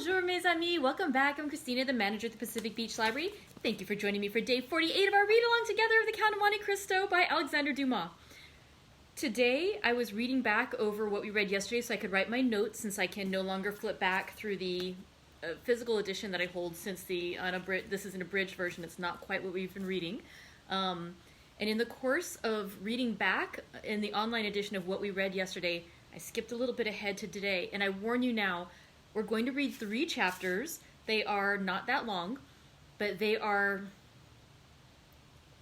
Bonjour, mes amis. Welcome back. I'm Christina, the manager at the Pacific Beach Library. Thank you for joining me for day 48 of our read-along together of The Count of Monte Cristo by Alexandre Dumas. Today, I was reading back over what we read yesterday so I could write my notes, since I can no longer flip back through the physical edition that I hold, since this is an abridged version. It's not quite what we've been reading. And in the course of reading back in the online edition of what we read yesterday, I skipped a little bit ahead to today, and I warn you now, we're going to read 3 chapters. They are not that long, but they are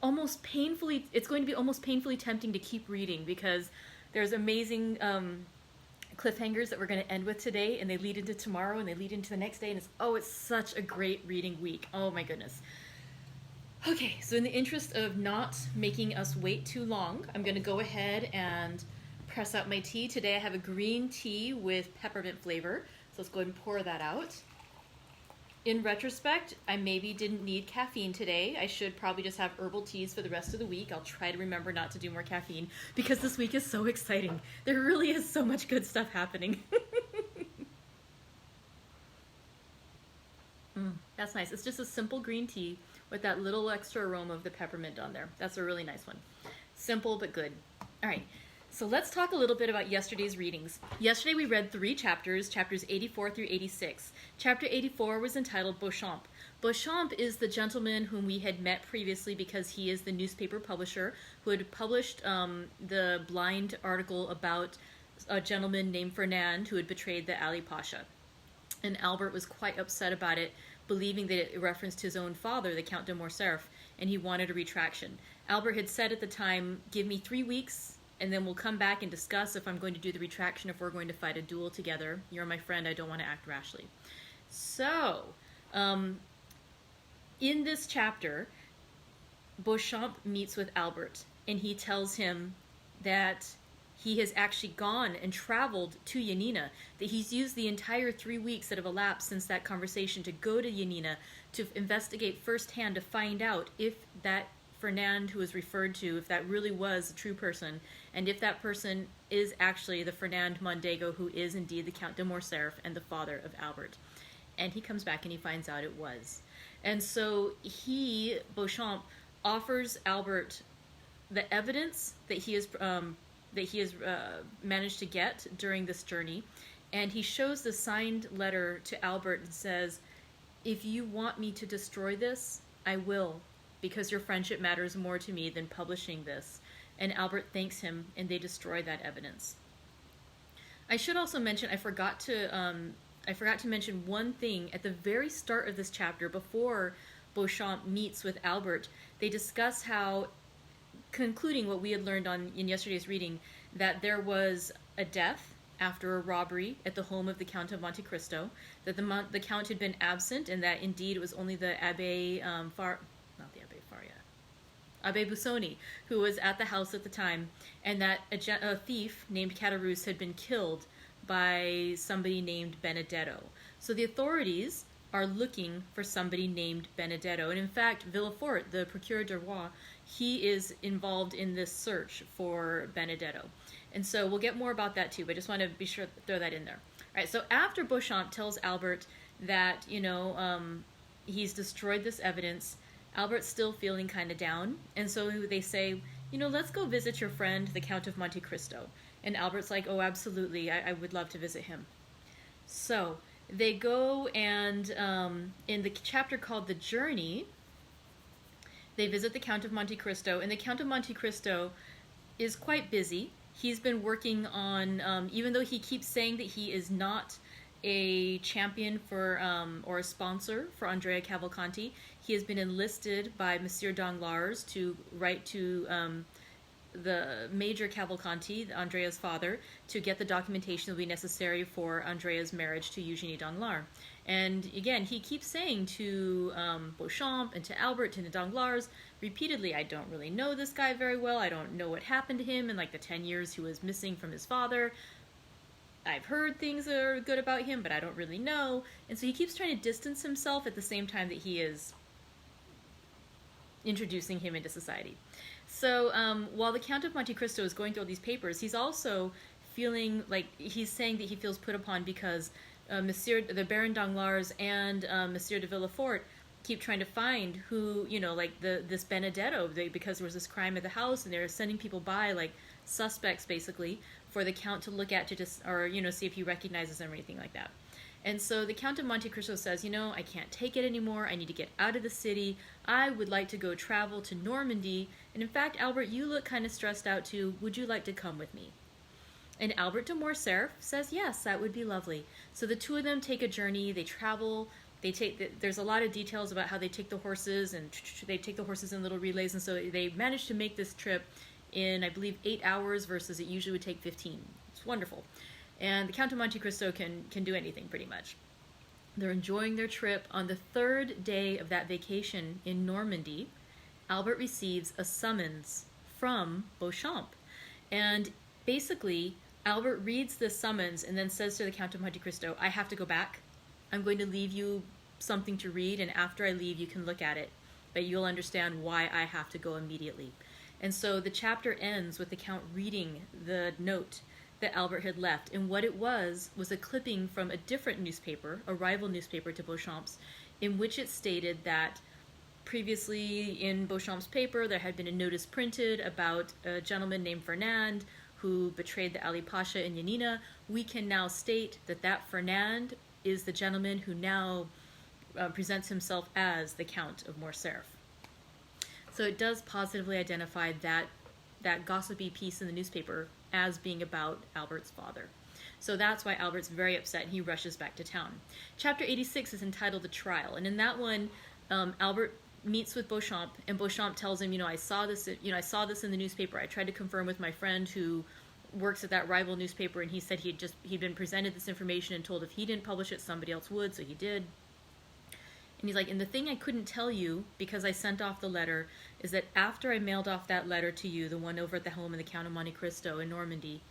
it's going to be almost painfully tempting to keep reading, because there's amazing cliffhangers that we're going to end with today, and they lead into tomorrow, and they lead into the next day, and it's such a great reading week. Oh my goodness. Okay, so in the interest of not making us wait too long, I'm going to go ahead and press out my tea. Today I have a green tea with peppermint flavor. So let's go ahead and pour that out. In retrospect, I maybe didn't need caffeine today. I should probably just have herbal teas for the rest of the week. I'll try to remember not to do more caffeine, because this week is so exciting. There really is so much good stuff happening. That's nice. It's just a simple green tea with that little extra aroma of the peppermint on there. That's a really nice one. Simple but good. All right. So let's talk a little bit about yesterday's readings. Yesterday we read 3 chapters, chapters 84 through 86. Chapter 84 was entitled Beauchamp. Beauchamp is the gentleman whom we had met previously, because he is the newspaper publisher who had published the blind article about a gentleman named Fernand who had betrayed the Ali Pasha. And Albert was quite upset about it, believing that it referenced his own father, the Count de Morcerf, and he wanted a retraction. Albert had said at the time, give me 3 weeks, and then we'll come back and discuss if I'm going to do the retraction, if we're going to fight a duel together. You're my friend, I don't want to act rashly. So, in this chapter, Beauchamp meets with Albert, and he tells him that he has actually gone and traveled to Yanina, that he's used the entire 3 weeks that have elapsed since that conversation to go to Yanina to investigate firsthand, to find out if that Fernand who was referred to, if that really was a true person, and if that person is actually the Fernand Mondego who is indeed the Count de Morcerf and the father of Albert. And he comes back and he finds out it was. And so Beauchamp, offers Albert the evidence that he has managed to get during this journey, and he shows the signed letter to Albert and says, if you want me to destroy this, I will, because your friendship matters more to me than publishing this. And Albert thanks him, and they destroy that evidence. I should also mention, I forgot to mention one thing at the very start of this chapter. Before Beauchamp meets with Albert, they discuss how, concluding what we had learned in yesterday's reading, that there was a death after a robbery at the home of the Count of Monte Cristo, that the Count had been absent, and that indeed it was only the Abbé Busoni, who was at the house at the time, and that a thief named Caderousse had been killed by somebody named Benedetto. So the authorities are looking for somebody named Benedetto, and in fact, Villefort, the Procureur du Roi, he is involved in this search for Benedetto. And so we'll get more about that too, but I just want to be sure to throw that in there. All right, so after Beauchamp tells Albert that, he's destroyed this evidence, Albert's still feeling kind of down, and so they say, let's go visit your friend, the Count of Monte Cristo. And Albert's like, oh, absolutely, I would love to visit him. So they go, and in the chapter called The Journey, they visit the Count of Monte Cristo, and the Count of Monte Cristo is quite busy. He's been working on, even though he keeps saying that he is not a champion for or a sponsor for Andrea Cavalcanti, he has been enlisted by Monsieur Danglars to write to the Major Cavalcanti, Andrea's father, to get the documentation that will be necessary for Andrea's marriage to Eugenie Danglars. And again, he keeps saying to Beauchamp and to Albert and to Danglars repeatedly, I don't really know this guy very well. I don't know what happened to him in like the 10 years he was missing from his father. I've heard things that are good about him, but I don't really know. And so he keeps trying to distance himself at the same time that he is introducing him into society. So while the Count of Monte Cristo is going through all these papers, he's also feeling like he's saying that he feels put upon because the Baron Danglars and Monsieur de Villefort keep trying to find who, like this Benedetto, because there was this crime at the house, and they're sending people by, like suspects basically, for the Count to look at, to just, or see if he recognizes them or anything like that. And so the Count of Monte Cristo says, I can't take it anymore. I need to get out of the city. I would like to go travel to Normandy. And in fact, Albert, you look kind of stressed out too. Would you like to come with me? And Albert de Morcerf says, yes, that would be lovely. So the two of them take a journey. They travel. There's a lot of details about how they take the horses, and they take the horses in little relays. And so they manage to make this trip in, I believe, 8 hours versus it usually would take 15. It's wonderful. And the Count of Monte Cristo can do anything, pretty much. They're enjoying their trip. On the 3rd day of that vacation in Normandy, Albert receives a summons from Beauchamp. And basically, Albert reads the summons and then says to the Count of Monte Cristo, I have to go back. I'm going to leave you something to read, and after I leave, you can look at it. But you'll understand why I have to go immediately. And so the chapter ends with the Count reading the note that Albert had left, and what it was a clipping from a different newspaper, a rival newspaper to Beauchamp's, in which it stated that previously in Beauchamp's paper there had been a notice printed about a gentleman named Fernand who betrayed the Ali Pasha and Yanina. We can now state that Fernand is the gentleman who now presents himself as the Count of Morcerf. So it does positively identify that gossipy piece in the newspaper as being about Albert's father. So that's why Albert's very upset, and he rushes back to town. Chapter 86 is entitled The Trial, and in that one, Albert meets with Beauchamp, and Beauchamp tells him, I saw this in the newspaper. I tried to confirm with my friend who works at that rival newspaper, and he said he'd been presented this information and told if he didn't publish it, somebody else would, so he did. And he's like, and the thing I couldn't tell you, because I sent off the letter, is that after I mailed off that letter to you, the one over at the home of the Count of Monte Cristo in Normandy,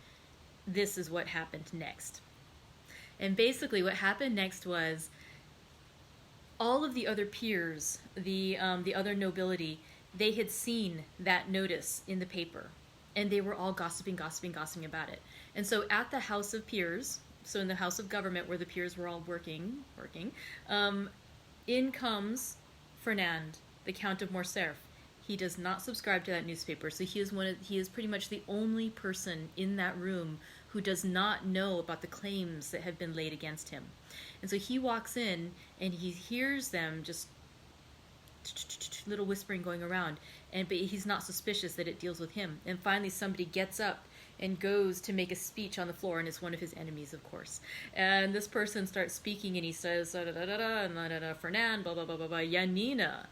this is what happened next. And basically what happened next was all of the other peers, the other nobility, they had seen that notice in the paper, and they were all gossiping about it. And so at the House of Peers, so in the House of Government where the peers were all working, in comes Fernand, the Count of Morcerf. He does not subscribe to that newspaper, so he is pretty much the only person in that room who does not know about the claims that have been laid against him. And so he walks in and he hears them just little whispering going around, but he's not suspicious that it deals with him. And finally somebody gets up and goes to make a speech on the floor, and it's one of his enemies, of course. And this person starts speaking, and he says, Fernand, blah, blah, blah, blah, blah, Yanina.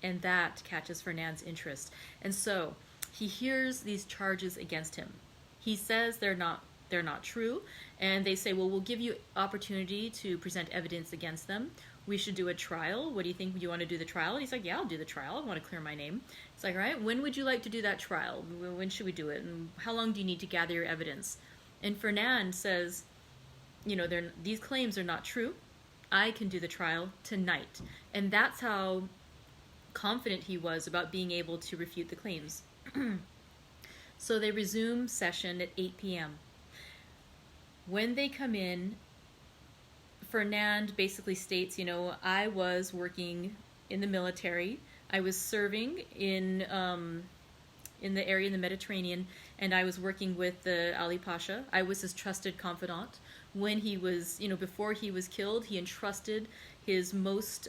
And that catches Fernand's interest. And so he hears these charges against him. He says they're not true, and they say, well, we'll give you opportunity to present evidence against them. We should do a trial. What do you think? Do you want to do the trial? And he's like, yeah, I'll do the trial. I want to clear my name. It's like, all right, when would you like to do that trial? When should we do it? And how long do you need to gather your evidence? And Fernand says, these claims are not true. I can do the trial tonight. And that's how confident he was about being able to refute the claims. So they resume session at 8 p.m. When they come in, Fernand basically states, I was working in the military. I was serving in the area in the Mediterranean, and I was working with the Ali Pasha. I was his trusted confidant. When he was, before he was killed, he entrusted his most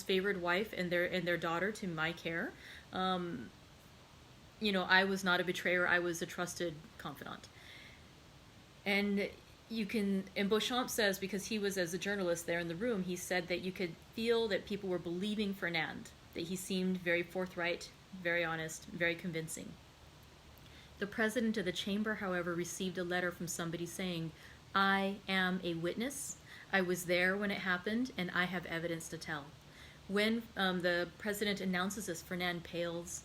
favored wife and their daughter to my care. I was not a betrayer. I was a trusted confidant. And Beauchamp says, because he was as a journalist there in the room, he said that you could feel that people were believing Fernand, that he seemed very forthright, very honest, very convincing. The president of the chamber, however, received a letter from somebody saying, I am a witness. I was there when it happened, and I have evidence to tell. When the president announces this, Fernand pales,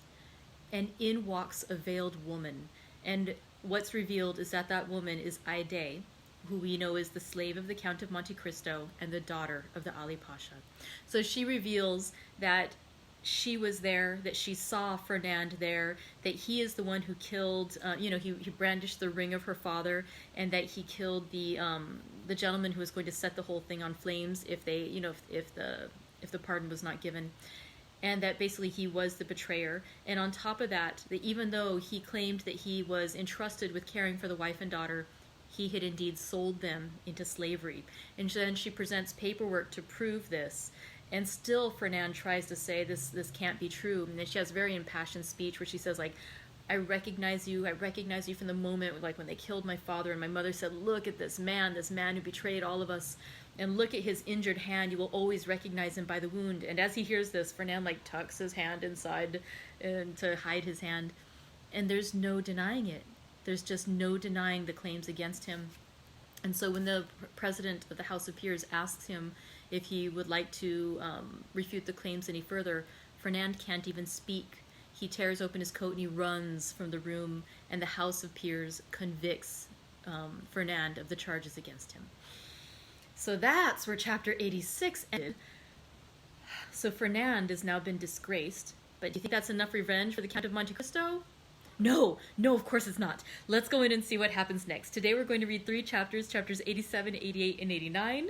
and in walks a veiled woman. And what's revealed is that woman is Aide, who we know is the slave of the Count of Monte Cristo and the daughter of the Ali Pasha. So she reveals that she was there, that she saw Fernand there, that he is the one who killed, he brandished the ring of her father, and that he killed the the gentleman who was going to set the whole thing on flames if they, if the pardon was not given, and that basically he was the betrayer. And on top of that, that even though he claimed that he was entrusted with caring for the wife and daughter, he had indeed sold them into slavery. And then she presents paperwork to prove this. And still Fernand tries to say this can't be true. And then she has a very impassioned speech where she says, like, I recognize you from the moment, like, when they killed my father, and my mother said, look at this man who betrayed all of us, and look at his injured hand, you will always recognize him by the wound. And as he hears this, Fernand, like, tucks his hand inside and to hide his hand, and there's no denying it. There's just no denying the claims against him. And so when the president of the House of Peers asks him if he would like to refute the claims any further, Fernand can't even speak. He tears open his coat and he runs from the room, and the House of Peers convicts Fernand of the charges against him. So that's where chapter 86 ended. So Fernand has now been disgraced, but do you think that's enough revenge for the Count of Monte Cristo? No, of course it's not. Let's go in and see what happens next. Today we're going to read 3 chapters, chapters 87, 88, and 89.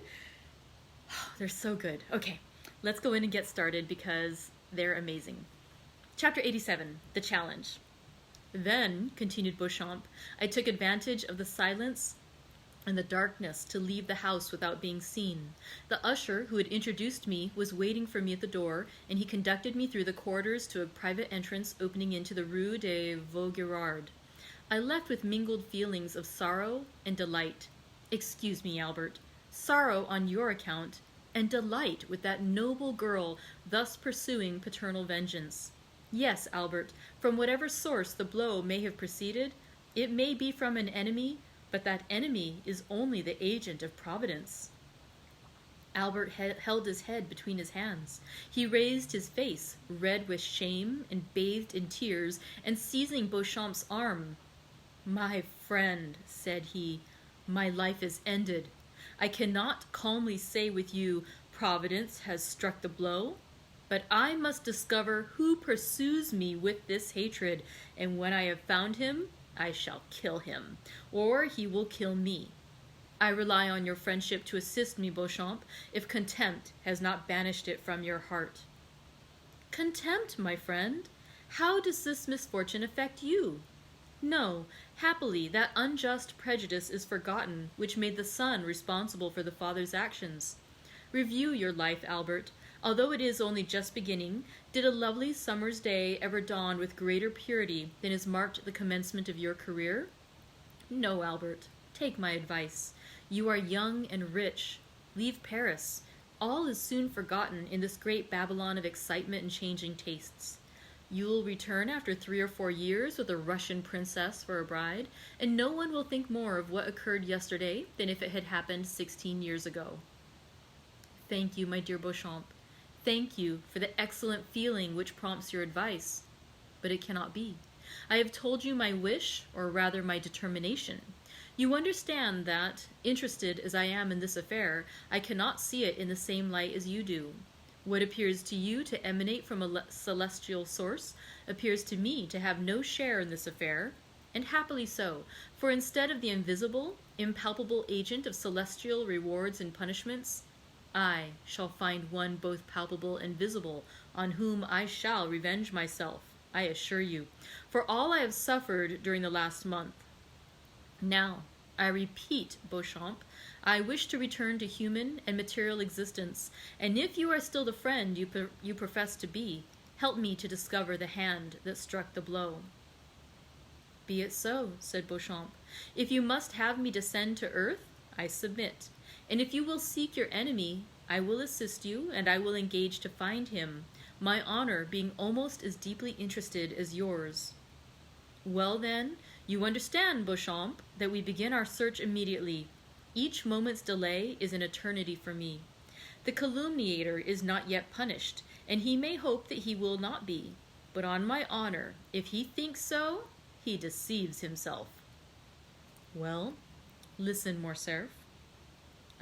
They're so good. Okay, let's go in and get started because they're amazing. Chapter 87, The Challenge. Then, continued Beauchamp, I took advantage of the silence and the darkness to leave the house without being seen. The usher who had introduced me was waiting for me at the door, and he conducted me through the corridors to a private entrance opening into the Rue de Vaugirard. I left with mingled feelings of sorrow and delight. Excuse me, Albert. Sorrow on your account, and delight with that noble girl thus pursuing paternal vengeance. Yes, Albert, from whatever source the blow may have proceeded, it may be from an enemy, but that enemy is only the agent of Providence. Albert held his head between his hands. He raised his face, red with shame and bathed in tears, and seizing Beauchamp's arm, "My friend," said he, "my life is ended. I cannot calmly say with you, Providence has struck the blow, but I must discover who pursues me with this hatred, and when I have found him, I shall kill him, or he will kill me. I rely on your friendship to assist me, Beauchamp, if contempt has not banished it from your heart." "Contempt, my friend? How does this misfortune affect you?" "No, happily that unjust prejudice is forgotten which made the son responsible for the father's actions. Review your life, Albert. Although it is only just beginning, did a lovely summer's day ever dawn with greater purity than has marked the commencement of your career? No, Albert, take my advice. You are young and rich. Leave Paris. All is soon forgotten in this great Babylon of excitement and changing tastes. You will return after 3 or 4 years with a Russian princess for a bride, and no one will think more of what occurred yesterday than if it had happened 16 years ago. Thank you, my dear Beauchamp. Thank you for the excellent feeling which prompts your advice. But it cannot be. I have told you my wish, or rather my determination. You understand that, interested as I am in this affair, I cannot see it in the same light as you do. What appears to you to emanate from a celestial source appears to me to have no share in this affair, and happily so, for instead of the invisible, impalpable agent of celestial rewards and punishments, I shall find one both palpable and visible, on whom I shall revenge myself, I assure you, for all I have suffered during the last month. Now, I repeat, Beauchamp, I wish to return to human and material existence, and if you are still the friend you profess to be, help me to discover the hand that struck the blow." "Be it so," said Beauchamp. "If you must have me descend to earth, I submit. And if you will seek your enemy, I will assist you, and I will engage to find him, my honor being almost as deeply interested as yours." "Well, then, you understand, Beauchamp, that we begin our search immediately. Each moment's delay is an eternity for me. The calumniator is not yet punished, and he may hope that he will not be. But on my honor, if he thinks so, he deceives himself." "Well, listen, Morcerf."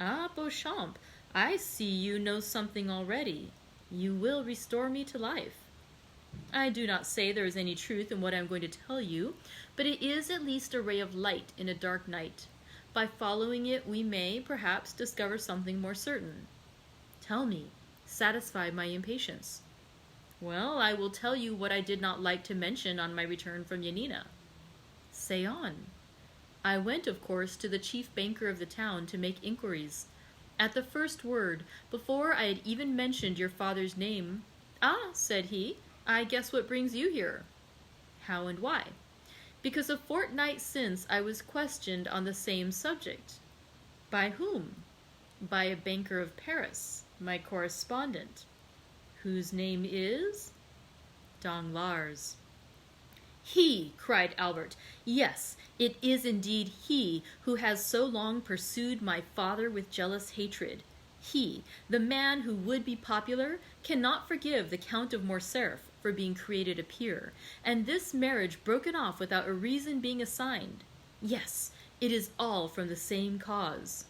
"Ah, Beauchamp, I see you know something already. You will restore me to life. I do not say there is any truth in what I am going to tell you, but it is at least a ray of light in a dark night. By following it, we may, perhaps, discover something more certain. Tell me, satisfy my impatience. Well, I will tell you what I did not like to mention on my return from Yanina. Say on. I went, of course, to the chief banker of the town to make inquiries. At the first word, before I had even mentioned your father's name, "Ah," said he, "I guess what brings you here." How and why? Because a fortnight since I was questioned on the same subject. By whom? By a banker of Paris, my correspondent. Whose name is? Danglars. He, cried Albert. Yes, it is indeed he who has so long pursued my father with jealous hatred. He, the man who would be popular, cannot forgive the Count of Morcerf for being created a peer, and this marriage broken off without a reason being assigned. Yes, it is all from the same cause.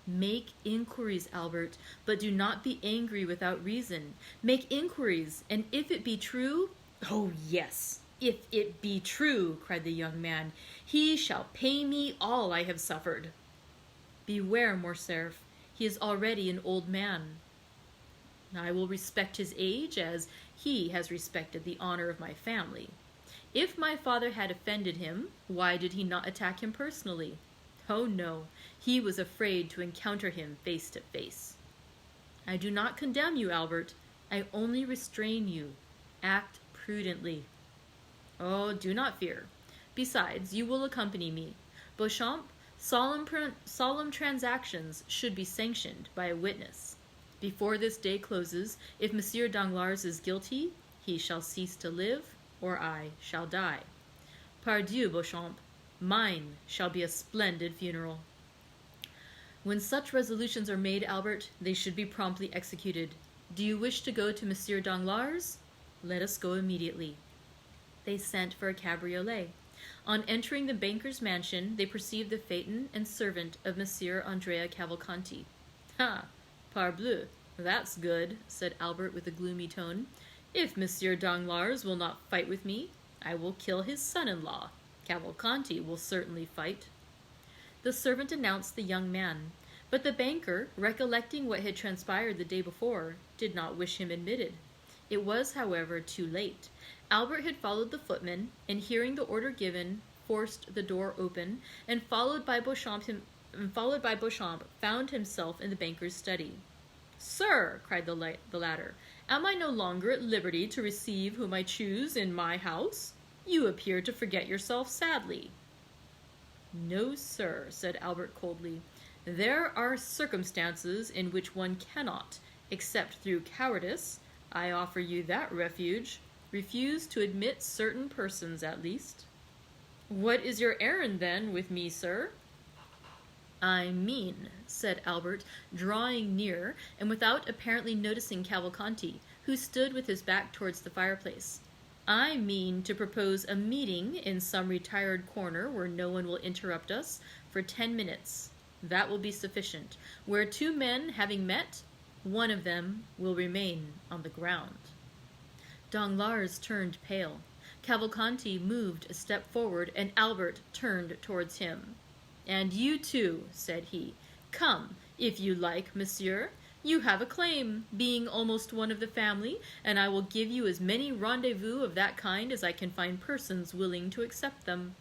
Make inquiries, Albert, but do not be angry without reason. Make inquiries, and if it be true— Oh, yes, if it be true, cried the young man, he shall pay me all I have suffered. Beware, Morcerf, he is already an old man. I will respect his age as he has respected the honor of my family. If my father had offended him, why did he not attack him personally? Oh, no, he was afraid to encounter him face to face. I do not condemn you, Albert. I only restrain you. Act prudently. Oh, do not fear. Besides, you will accompany me. Beauchamp, solemn transactions should be sanctioned by a witness. Before this day closes, if Monsieur Danglars is guilty, he shall cease to live, or I shall die. Pardieu, Beauchamp, mine shall be a splendid funeral. When such resolutions are made, Albert, they should be promptly executed. Do you wish to go to Monsieur Danglars? Let us go immediately. They sent for a cabriolet. On entering the banker's mansion, they perceived the phaeton and servant of Monsieur Andrea Cavalcanti. Ha! Parbleu, that's good, said Albert with a gloomy tone. If Monsieur Danglars will not fight with me, I will kill his son-in-law. Cavalcanti will certainly fight. The servant announced the young man, but the banker, recollecting what had transpired the day before, did not wish him admitted. It was, however, too late. Albert had followed the footman, and hearing the order given, forced the door open, and followed by Beauchamp, found himself in the banker's study. "Sir," cried the latter, "am I no longer at liberty to receive whom I choose in my house? You appear to forget yourself sadly." "No, sir," said Albert coldly. "There are circumstances in which one cannot, except through cowardice— I offer you that refuge— refuse to admit certain persons, at least." "What is your errand, then, with me, sir?" "I mean," said Albert, drawing near, and without apparently noticing Cavalcanti, who stood with his back towards the fireplace, "I mean to propose a meeting in some retired corner where no one will interrupt us for 10 minutes. That will be sufficient. Where two men having met, one of them will remain on the ground." Danglars turned pale. Cavalcanti moved a step forward, and Albert turned towards him. "And you too," said he. "Come, if you like, monsieur. You have a claim, being almost one of the family, and I will give you as many rendezvous of that kind as I can find persons willing to accept them."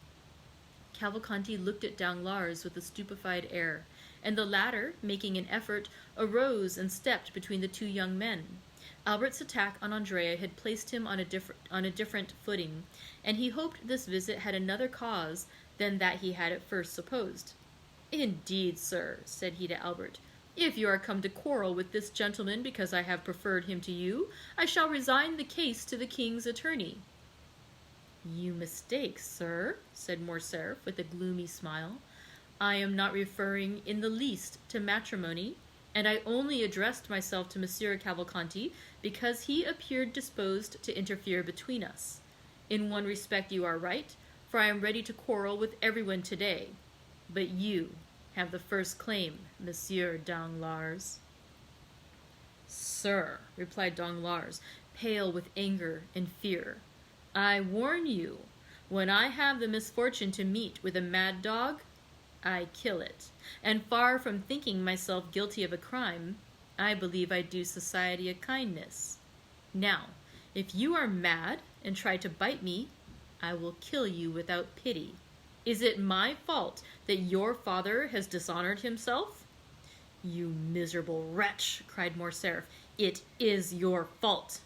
Cavalcanti looked at Danglars with a stupefied air, and the latter, making an effort, arose and stepped between the two young men. Albert's attack on Andrea had placed him on a different footing, and he hoped this visit had another cause than that he had at first supposed. "Indeed, sir," said he to Albert, "if you are come to quarrel with this gentleman because I have preferred him to you, I shall resign the case to the king's attorney." "You mistake, sir," said Morcerf with a gloomy smile. "I am not referring in the least to matrimony, and I only addressed myself to Monsieur Cavalcanti because he appeared disposed to interfere between us. In one respect you are right, for I am ready to quarrel with everyone today. But you have the first claim, Monsieur Danglars." "Sir," replied Danglars, pale with anger and fear, "I warn you, when I have the misfortune to meet with a mad dog, I kill it. And far from thinking myself guilty of a crime, I believe I do society a kindness. Now, if you are mad and try to bite me, I will kill you without pity. Is it my fault that your father has dishonored himself?" "You miserable wretch," cried Morcerf, "it is your fault."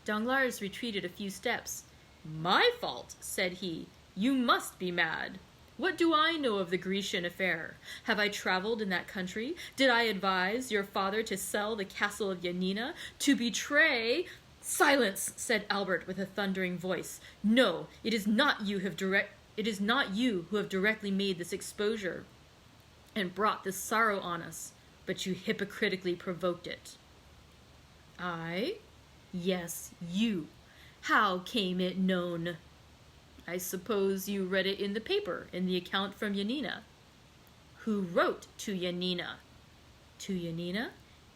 Danglars retreated a few steps. "My fault?" said he. "You must be mad. What do I know of the Grecian affair? Have I traveled in that country? Did I advise your father to sell the castle of Yanina, to betray—" "Silence!" said Albert with a thundering voice. "No, it is not you who have directly made this exposure and brought this sorrow on us, but you hypocritically provoked it." "I?" "Yes, you. How came it known?" "I suppose you read it in the paper, in the account from Yanina." "Who wrote to Yanina?" "To Yanina?"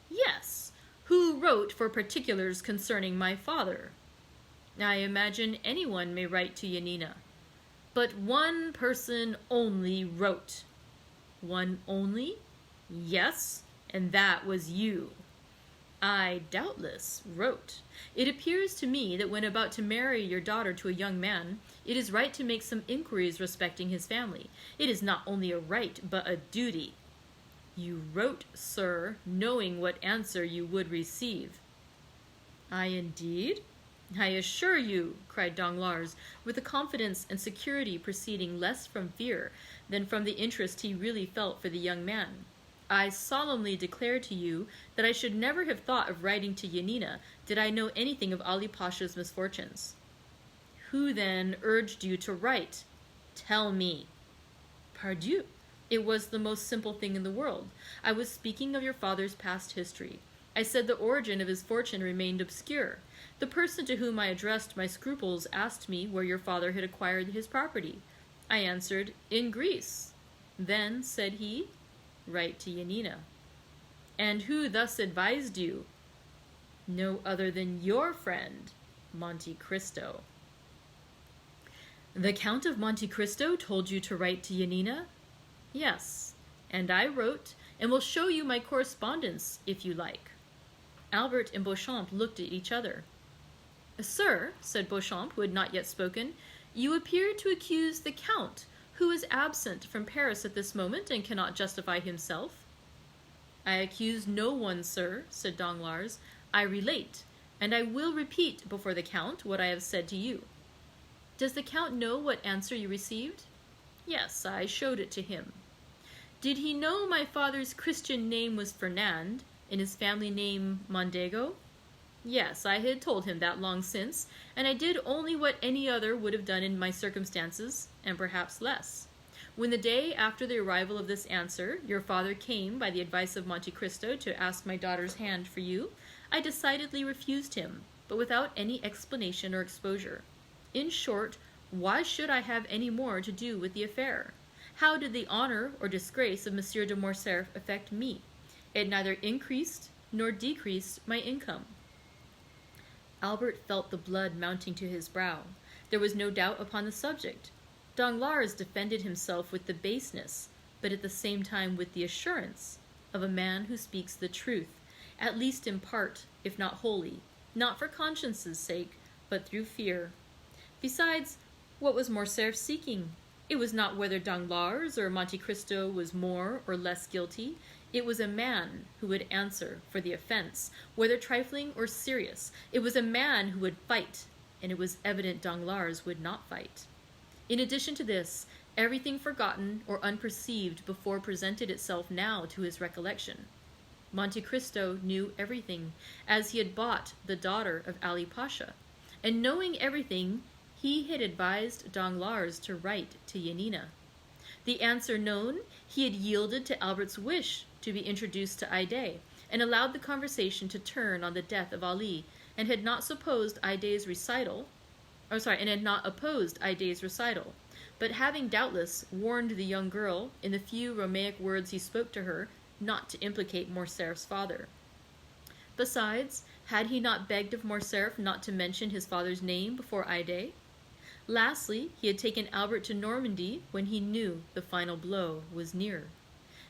"Yes. Who wrote for particulars concerning my father?" "I imagine anyone may write to Yanina." "But one person only wrote." "One only?" "Yes, and that was you." "I doubtless wrote. It appears to me that when about to marry your daughter to a young man, it is right to make some inquiries respecting his family. It is not only a right, but a duty." "You wrote, sir, knowing what answer you would receive." "I indeed?" "I assure you," cried Danglars, with a confidence and security proceeding less from fear than from the interest he really felt for the young man, "I solemnly declare to you that I should never have thought of writing to Yanina did I know anything of Ali Pasha's misfortunes." "Who, then, urged you to write? Tell me." "Pardieu, it was the most simple thing in the world. I was speaking of your father's past history. I said the origin of his fortune remained obscure. The person to whom I addressed my scruples asked me where your father had acquired his property. I answered, 'In Greece.' Then, said he, 'Write to Yanina.'" "And who thus advised you?" "No other than your friend, Monte Cristo." "The Count of Monte Cristo told you to write to Yanina?" "Yes, and I wrote, and will show you my correspondence, if you like." Albert and Beauchamp looked at each other. "Sir," said Beauchamp, who had not yet spoken, "you appear to accuse the Count, who is absent from Paris at this moment and cannot justify himself." "I accuse no one, sir," said Danglars. "I relate, and I will repeat before the Count what I have said to you." "Does the Count know what answer you received?" "Yes, I showed it to him." "Did he know my father's Christian name was Fernand, and his family name Mondego?" "Yes, I had told him that long since, and I did only what any other would have done in my circumstances, and perhaps less. When the day after the arrival of this answer, your father came by the advice of Monte Cristo to ask my daughter's hand for you, I decidedly refused him, but without any explanation or exposure. In short, why should I have any more to do with the affair? How did the honor or disgrace of Monsieur de Morcerf affect me? It neither increased nor decreased my income." Albert felt the blood mounting to his brow. There was no doubt upon the subject. Danglars defended himself with the baseness, but at the same time with the assurance, of a man who speaks the truth, at least in part, if not wholly, not for conscience's sake, but through fear. Besides, what was Morcerf seeking? It was not whether Danglars or Monte Cristo was more or less guilty. It was a man who would answer for the offense, whether trifling or serious. It was a man who would fight, and it was evident Danglars would not fight. In addition to this, everything forgotten or unperceived before presented itself now to his recollection. Monte Cristo knew everything, as he had bought the daughter of Ali Pasha, and knowing everything, he had advised Danglars to write to Yanina. The answer known, he had yielded to Albert's wish to be introduced to Haydée, and allowed the conversation to turn on the death of Ali, and had not opposed Haydée's recital, but having doubtless warned the young girl, in the few Romaic words he spoke to her, not to implicate Morcerf's father. Besides, had he not begged of Morcerf not to mention his father's name before Haydée? Lastly, he had taken Albert to Normandy when he knew the final blow was near.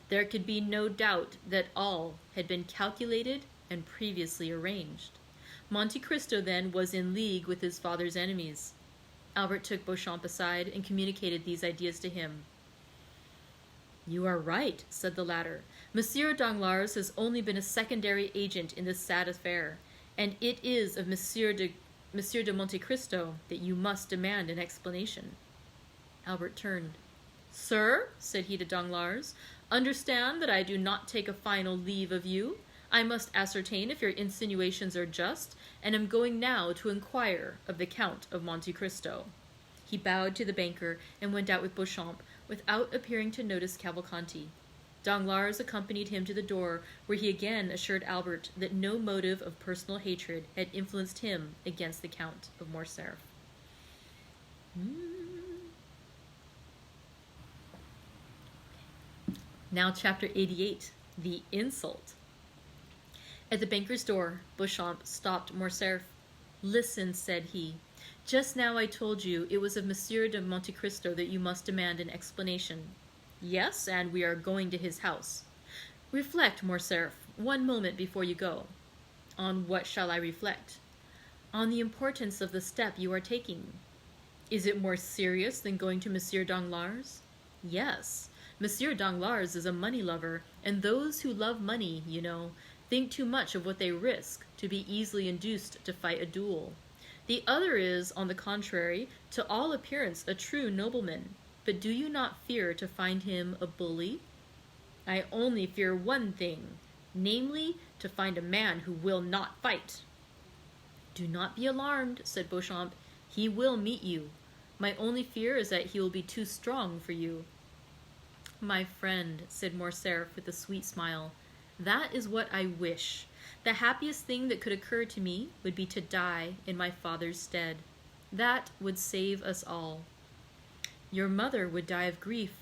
There could be no doubt that all had been calculated and previously arranged. Monte Cristo, then, was in league with his father's enemies. Albert took Beauchamp aside and communicated these ideas to him. "You are right," said the latter. "Monsieur Danglars has only been a secondary agent in this sad affair, and it is of Monsieur de Monte Cristo that you must demand an explanation." Albert turned. "Sir," said he to Danglars, "understand that I do not take a final leave of you. I must ascertain if your insinuations are just, and am going now to inquire of the Count of Monte Cristo." He bowed to the banker and went out with Beauchamp, without appearing to notice Cavalcanti. Danglars accompanied him to the door, where he again assured Albert that no motive of personal hatred had influenced him against the Count of Morcerf. Now chapter 88, the insult. At the banker's door, Beauchamp stopped Morcerf. "Listen," said he. "Just now I told you it was of Monsieur de Monte Cristo that you must demand an explanation." "Yes, and we are going to his house." "Reflect, Morcerf, one moment before you go." "On what shall I reflect?" "On the importance of the step you are taking." "Is it more serious than going to Monsieur Danglars?" "Yes. Monsieur Danglars is a money lover, and those who love money, you know, think too much of what they risk to be easily induced to fight a duel. The other is, on the contrary, to all appearance a true nobleman. But do you not fear to find him a bully?" "I only fear one thing, namely, to find a man who will not fight." "Do not be alarmed," said Beauchamp. "He will meet you. My only fear is that he will be too strong for you." "My friend," said Morcerf with a sweet smile, "that is what I wish. The happiest thing that could occur to me would be to die in my father's stead. That would save us all." "Your mother would die of grief."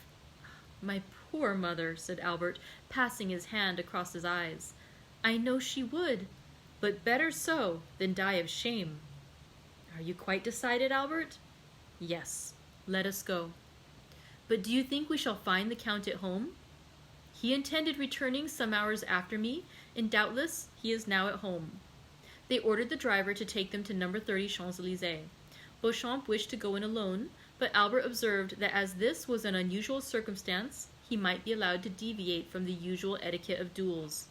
"My poor mother," said Albert, passing his hand across his eyes. "I know she would, but better so than die of shame." "Are you quite decided, Albert?" "Yes. Let us go." "But do you think we shall find the Count at home?" "He intended returning some hours after me, and doubtless he is now at home." They ordered the driver to take them to number 30 Champs-Élysées. Beauchamp wished to go in alone, but Albert observed that as this was an unusual circumstance, he might be allowed to deviate from the usual etiquette of duels.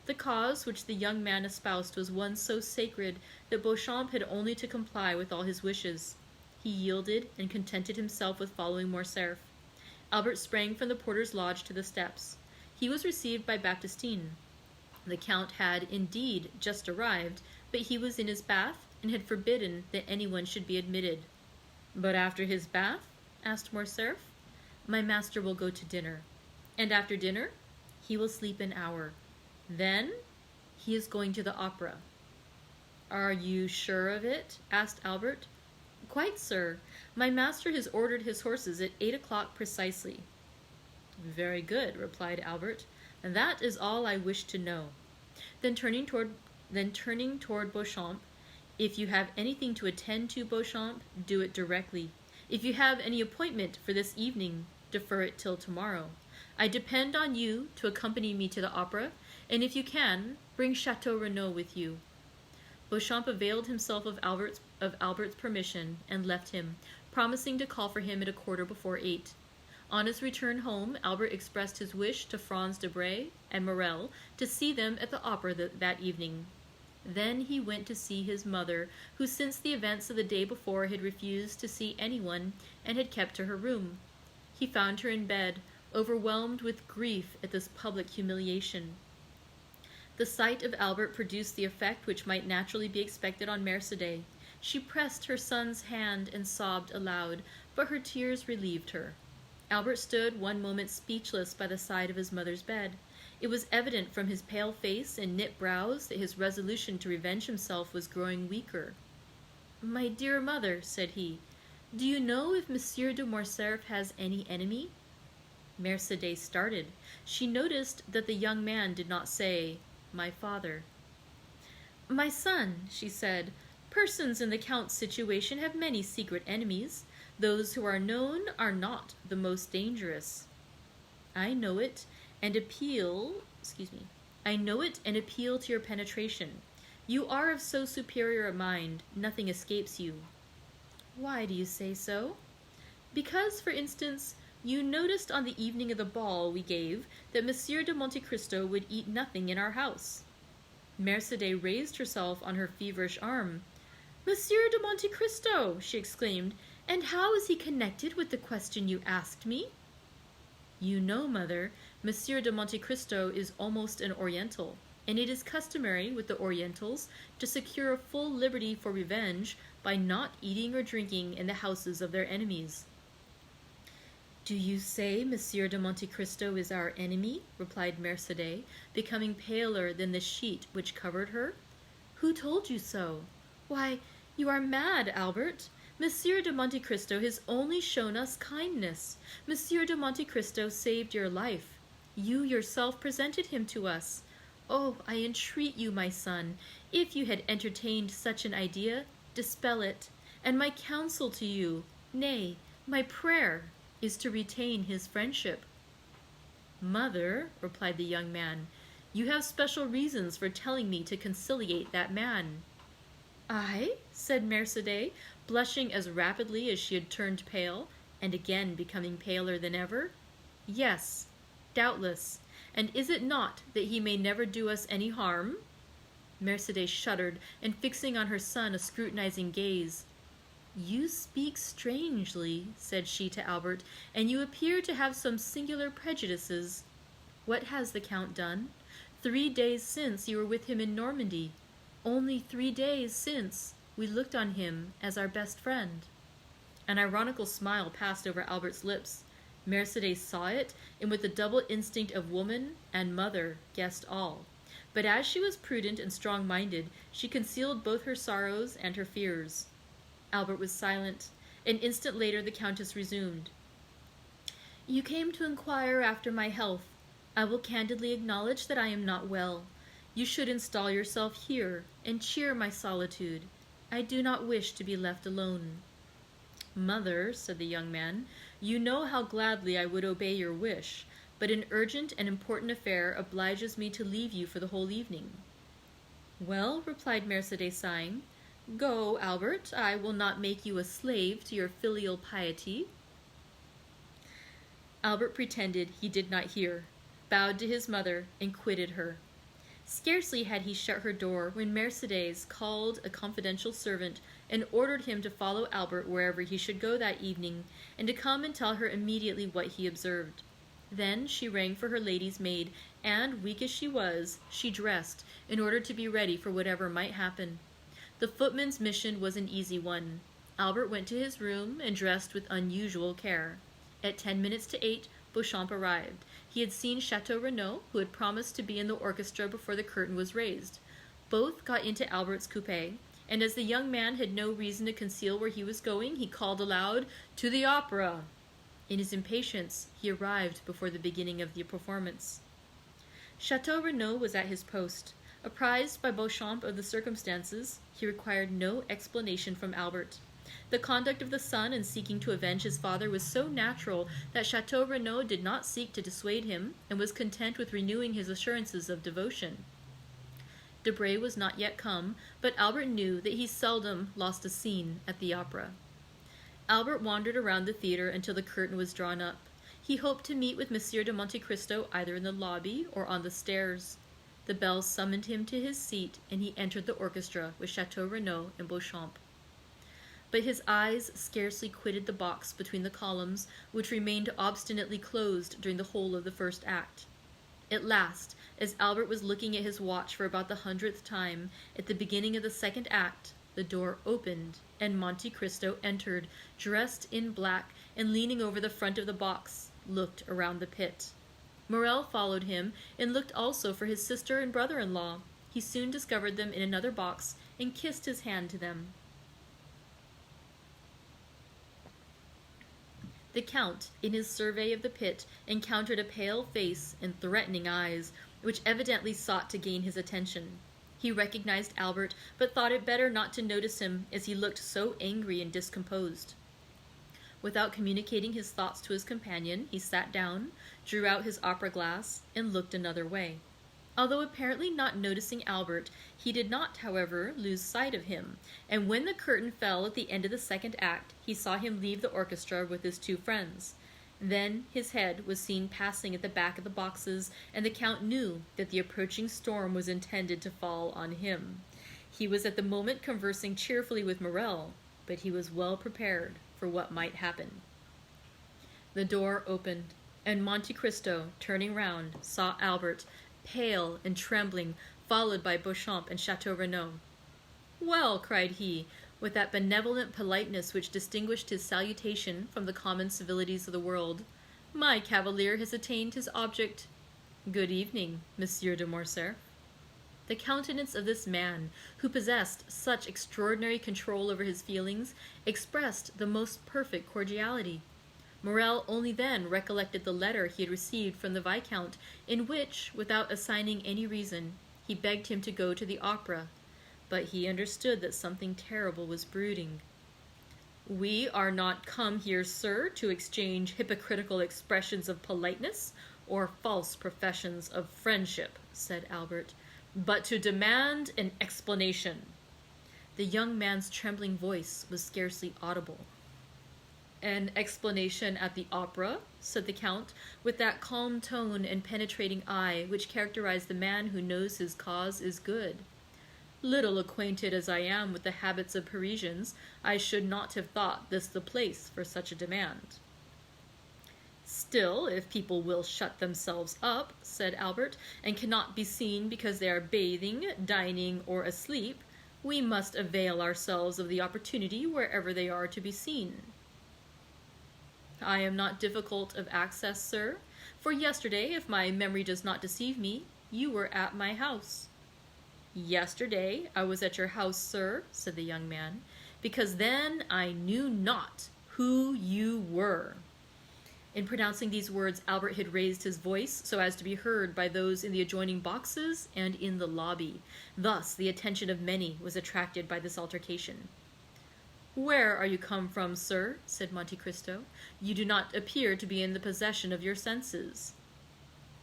The cause which the young man espoused was one so sacred that Beauchamp had only to comply with all his wishes. He yielded and contented himself with following Morcerf. Albert sprang from the porter's lodge to the steps. He was received by Baptistine. The Count had, indeed, just arrived, but he was in his bath and had forbidden that anyone should be admitted. "But after his bath?" asked Morcerf. "My master will go to dinner." "And after dinner?" "He will sleep an hour." "Then?" "He is going to the opera." "Are you sure of it?" asked Albert. "Quite, sir. My master has ordered his horses at 8 o'clock precisely." "Very good," replied Albert. "And that is all I wish to know." Then turning toward Beauchamp, "If you have anything to attend to, Beauchamp, do it directly. If you have any appointment for this evening, defer it till tomorrow. I depend on you to accompany me to the opera, and if you can, bring Chateau Renaud with you." Beauchamp availed himself of Albert's permission and left him, promising to call for him at 8:15. On his return home, Albert expressed his wish to Franz Debray and Morel to see them at the opera that evening. Then he went to see his mother, who since the events of the day before had refused to see anyone and had kept to her room. He found her in bed, overwhelmed with grief at this public humiliation. The sight of Albert produced the effect which might naturally be expected on Mercédès. She pressed her son's hand and sobbed aloud, but her tears relieved her. Albert stood one moment speechless by the side of his mother's bed. It was evident from his pale face and knit brows that his resolution to revenge himself was growing weaker. "My dear mother," said he, "do you know if Monsieur de Morcerf has any enemy?" Mercédès started. She noticed that the young man did not say, "My father." "My son," she said, "persons in the Count's situation have many secret enemies. Those who are known are not the most dangerous. I know it and appeal, I know it and appeal to your penetration. You are of so superior a mind, nothing escapes you. Why do you say so? Because, for instance, you noticed on the evening of the ball we gave that Monsieur de Monte Cristo would eat nothing in our house. Mercédès raised herself on her feverish arm. Monsieur de Monte Cristo, she exclaimed, and how is he connected with the question you asked me? You know, mother, Monsieur de Monte Cristo is almost an Oriental, and it is customary with the Orientals to secure a full liberty for revenge by not eating or drinking in the houses of their enemies. Do you say Monsieur de Monte Cristo is our enemy? Replied Mercédès, becoming paler than the sheet which covered her. Who told you so? Why, you are mad, Albert. Monsieur de Monte Cristo has only shown us kindness. Monsieur de Monte Cristo saved your life. You yourself presented him to us. Oh, I entreat you, my son, if you had entertained such an idea, dispel it, and my counsel to you, nay, my prayer, is to retain his friendship. Mother, replied the young man, you have special reasons for telling me to conciliate that man. I? Said Mercédès, blushing as rapidly as she had turned pale, and again becoming paler than ever. Yes, doubtless. And is it not that he may never do us any harm? Mercédès shuddered, and fixing on her son a scrutinizing gaze. You speak strangely, said she to Albert, and you appear to have some singular prejudices. What has the Count done? 3 days since you were with him in Normandy. Only 3 days since we looked on him as our best friend. An ironical smile passed over Albert's lips. Mercédès saw it, and with the double instinct of woman and mother guessed all. But as she was prudent and strong-minded, she concealed both her sorrows and her fears. Albert was silent. An instant later the Countess resumed. You came to inquire after my health. I will candidly acknowledge that I am not well. You should install yourself here and cheer my solitude. I do not wish to be left alone. Mother, said the young man, you know how gladly I would obey your wish, but an urgent and important affair obliges me to leave you for the whole evening. Well, replied Mercédès, sighing, go, Albert, I will not make you a slave to your filial piety. Albert pretended he did not hear, bowed to his mother, and quitted her. Scarcely had he shut her door when Mercédès called a confidential servant and ordered him to follow Albert wherever he should go that evening, and to come and tell her immediately what he observed. Then she rang for her lady's maid, and, weak as she was, she dressed, in order to be ready for whatever might happen. The footman's mission was an easy one. Albert went to his room and dressed with unusual care. At 10 minutes to 8, Beauchamp arrived. He had seen Chateau Renaud, who had promised to be in the orchestra before the curtain was raised. Both got into Albert's coupé, and as the young man had no reason to conceal where he was going, he called aloud, "To the opera!" In his impatience, he arrived before the beginning of the performance. Chateau Renaud was at his post. Apprised by Beauchamp of the circumstances, he required no explanation from Albert. The conduct of the son in seeking to avenge his father was so natural that Chateau Renaud did not seek to dissuade him, and was content with renewing his assurances of devotion. Debray was not yet come, but Albert knew that he seldom lost a scene at the opera. Albert wandered around the theater until the curtain was drawn up. He hoped to meet with Monsieur de Monte Cristo either in the lobby or on the stairs. The bell summoned him to his seat, and he entered the orchestra with Chateau Renaud and Beauchamp. But his eyes scarcely quitted the box between the columns, which remained obstinately closed during the whole of the first act. At last, as Albert was looking at his watch for about the 100th time, at the beginning of the second act, the door opened, and Monte Cristo entered, dressed in black, and leaning over the front of the box, looked around the pit. Morel followed him, and looked also for his sister and brother-in-law. He soon discovered them in another box, and kissed his hand to them. The Count, in his survey of the pit, encountered a pale face and threatening eyes, which evidently sought to gain his attention. He recognized Albert, but thought it better not to notice him, as he looked so angry and discomposed. Without communicating his thoughts to his companion, he sat down, drew out his opera glass, and looked another way. Although apparently not noticing Albert, he did not, however, lose sight of him, and when the curtain fell at the end of the second act, he saw him leave the orchestra with his two friends. Then his head was seen passing at the back of the boxes, and the Count knew that the approaching storm was intended to fall on him. He was at the moment conversing cheerfully with Morel, but he was well prepared for what might happen. The door opened, and Monte Cristo, turning round, saw Albert, pale and trembling, followed by Beauchamp and Chateau Renaud. "Well," cried he, with that benevolent politeness which distinguished his salutation from the common civilities of the world, "my cavalier has attained his object. Good evening, Monsieur de Morcerf." The countenance of this man, who possessed such extraordinary control over his feelings, expressed the most perfect cordiality. Morel only then recollected the letter he had received from the Viscount, in which, without assigning any reason, he begged him to go to the opera, but he understood that something terrible was brooding. "We are not come here, sir, to exchange hypocritical expressions of politeness or false professions of friendship," said Albert, "but to demand an explanation." The young man's trembling voice was scarcely audible. "An explanation at the opera?" said the Count, with that calm tone and penetrating eye which characterized the man who knows his cause is good. "Little acquainted as I am with the habits of Parisians, I should not have thought this the place for such a demand." "Still, if people will shut themselves up," said Albert, "and cannot be seen because they are bathing, dining, or asleep, we must avail ourselves of the opportunity wherever they are to be seen." "I am not difficult of access, sir, for yesterday, if my memory does not deceive me, you were at my house." "Yesterday I was at your house, sir," said the young man, "because then I knew not who you were." In pronouncing these words, Albert had raised his voice so as to be heard by those in the adjoining boxes and in the lobby. Thus the attention of many was attracted by this altercation. "Where are you come from, sir?" said Monte Cristo. "You do not appear to be in the possession of your senses."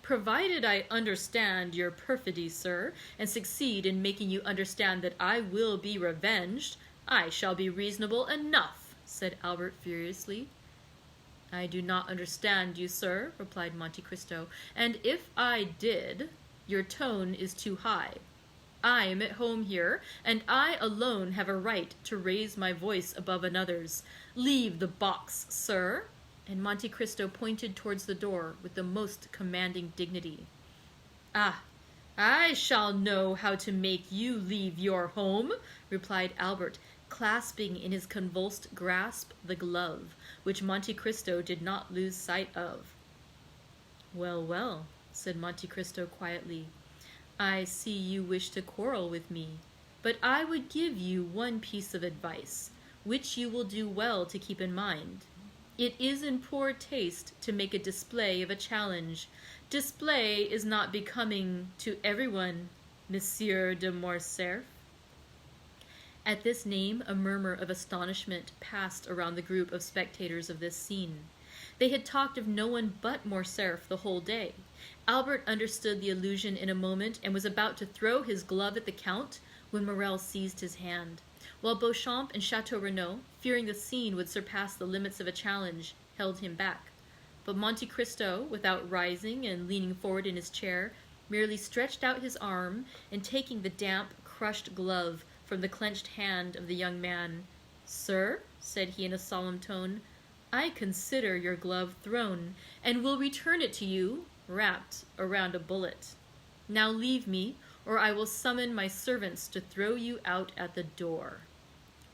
"Provided I understand your perfidy, sir, and succeed in making you understand that I will be revenged, I shall be reasonable enough," said Albert furiously. "I do not understand you, sir," replied Monte Cristo, "and if I did, your tone is too high. I am at home here, and I alone have a right to raise my voice above another's. Leave the box, sir." And Monte Cristo pointed towards the door with the most commanding dignity. "Ah, I shall know how to make you leave your home," replied Albert, clasping in his convulsed grasp the glove, which Monte Cristo did not lose sight of. "Well, well," said Monte Cristo quietly, "I see you wish to quarrel with me, but I would give you one piece of advice, which you will do well to keep in mind. It is in poor taste to make a display of a challenge. Display is not becoming to everyone, Monsieur de Morcerf." At this name, a murmur of astonishment passed around the group of spectators of this scene. They had talked of no one but Morcerf the whole day. Albert understood the allusion in a moment and was about to throw his glove at the Count when Morel seized his hand, while Beauchamp and Chateau Renaud, fearing the scene would surpass the limits of a challenge, held him back. But Monte Cristo, without rising and leaning forward in his chair, merely stretched out his arm and, taking the damp, crushed glove from the clenched hand of the young man, "Sir," said he in a solemn tone, "I consider your glove thrown, and will return it to you wrapped around a bullet. Now leave me, or I will summon my servants to throw you out at the door."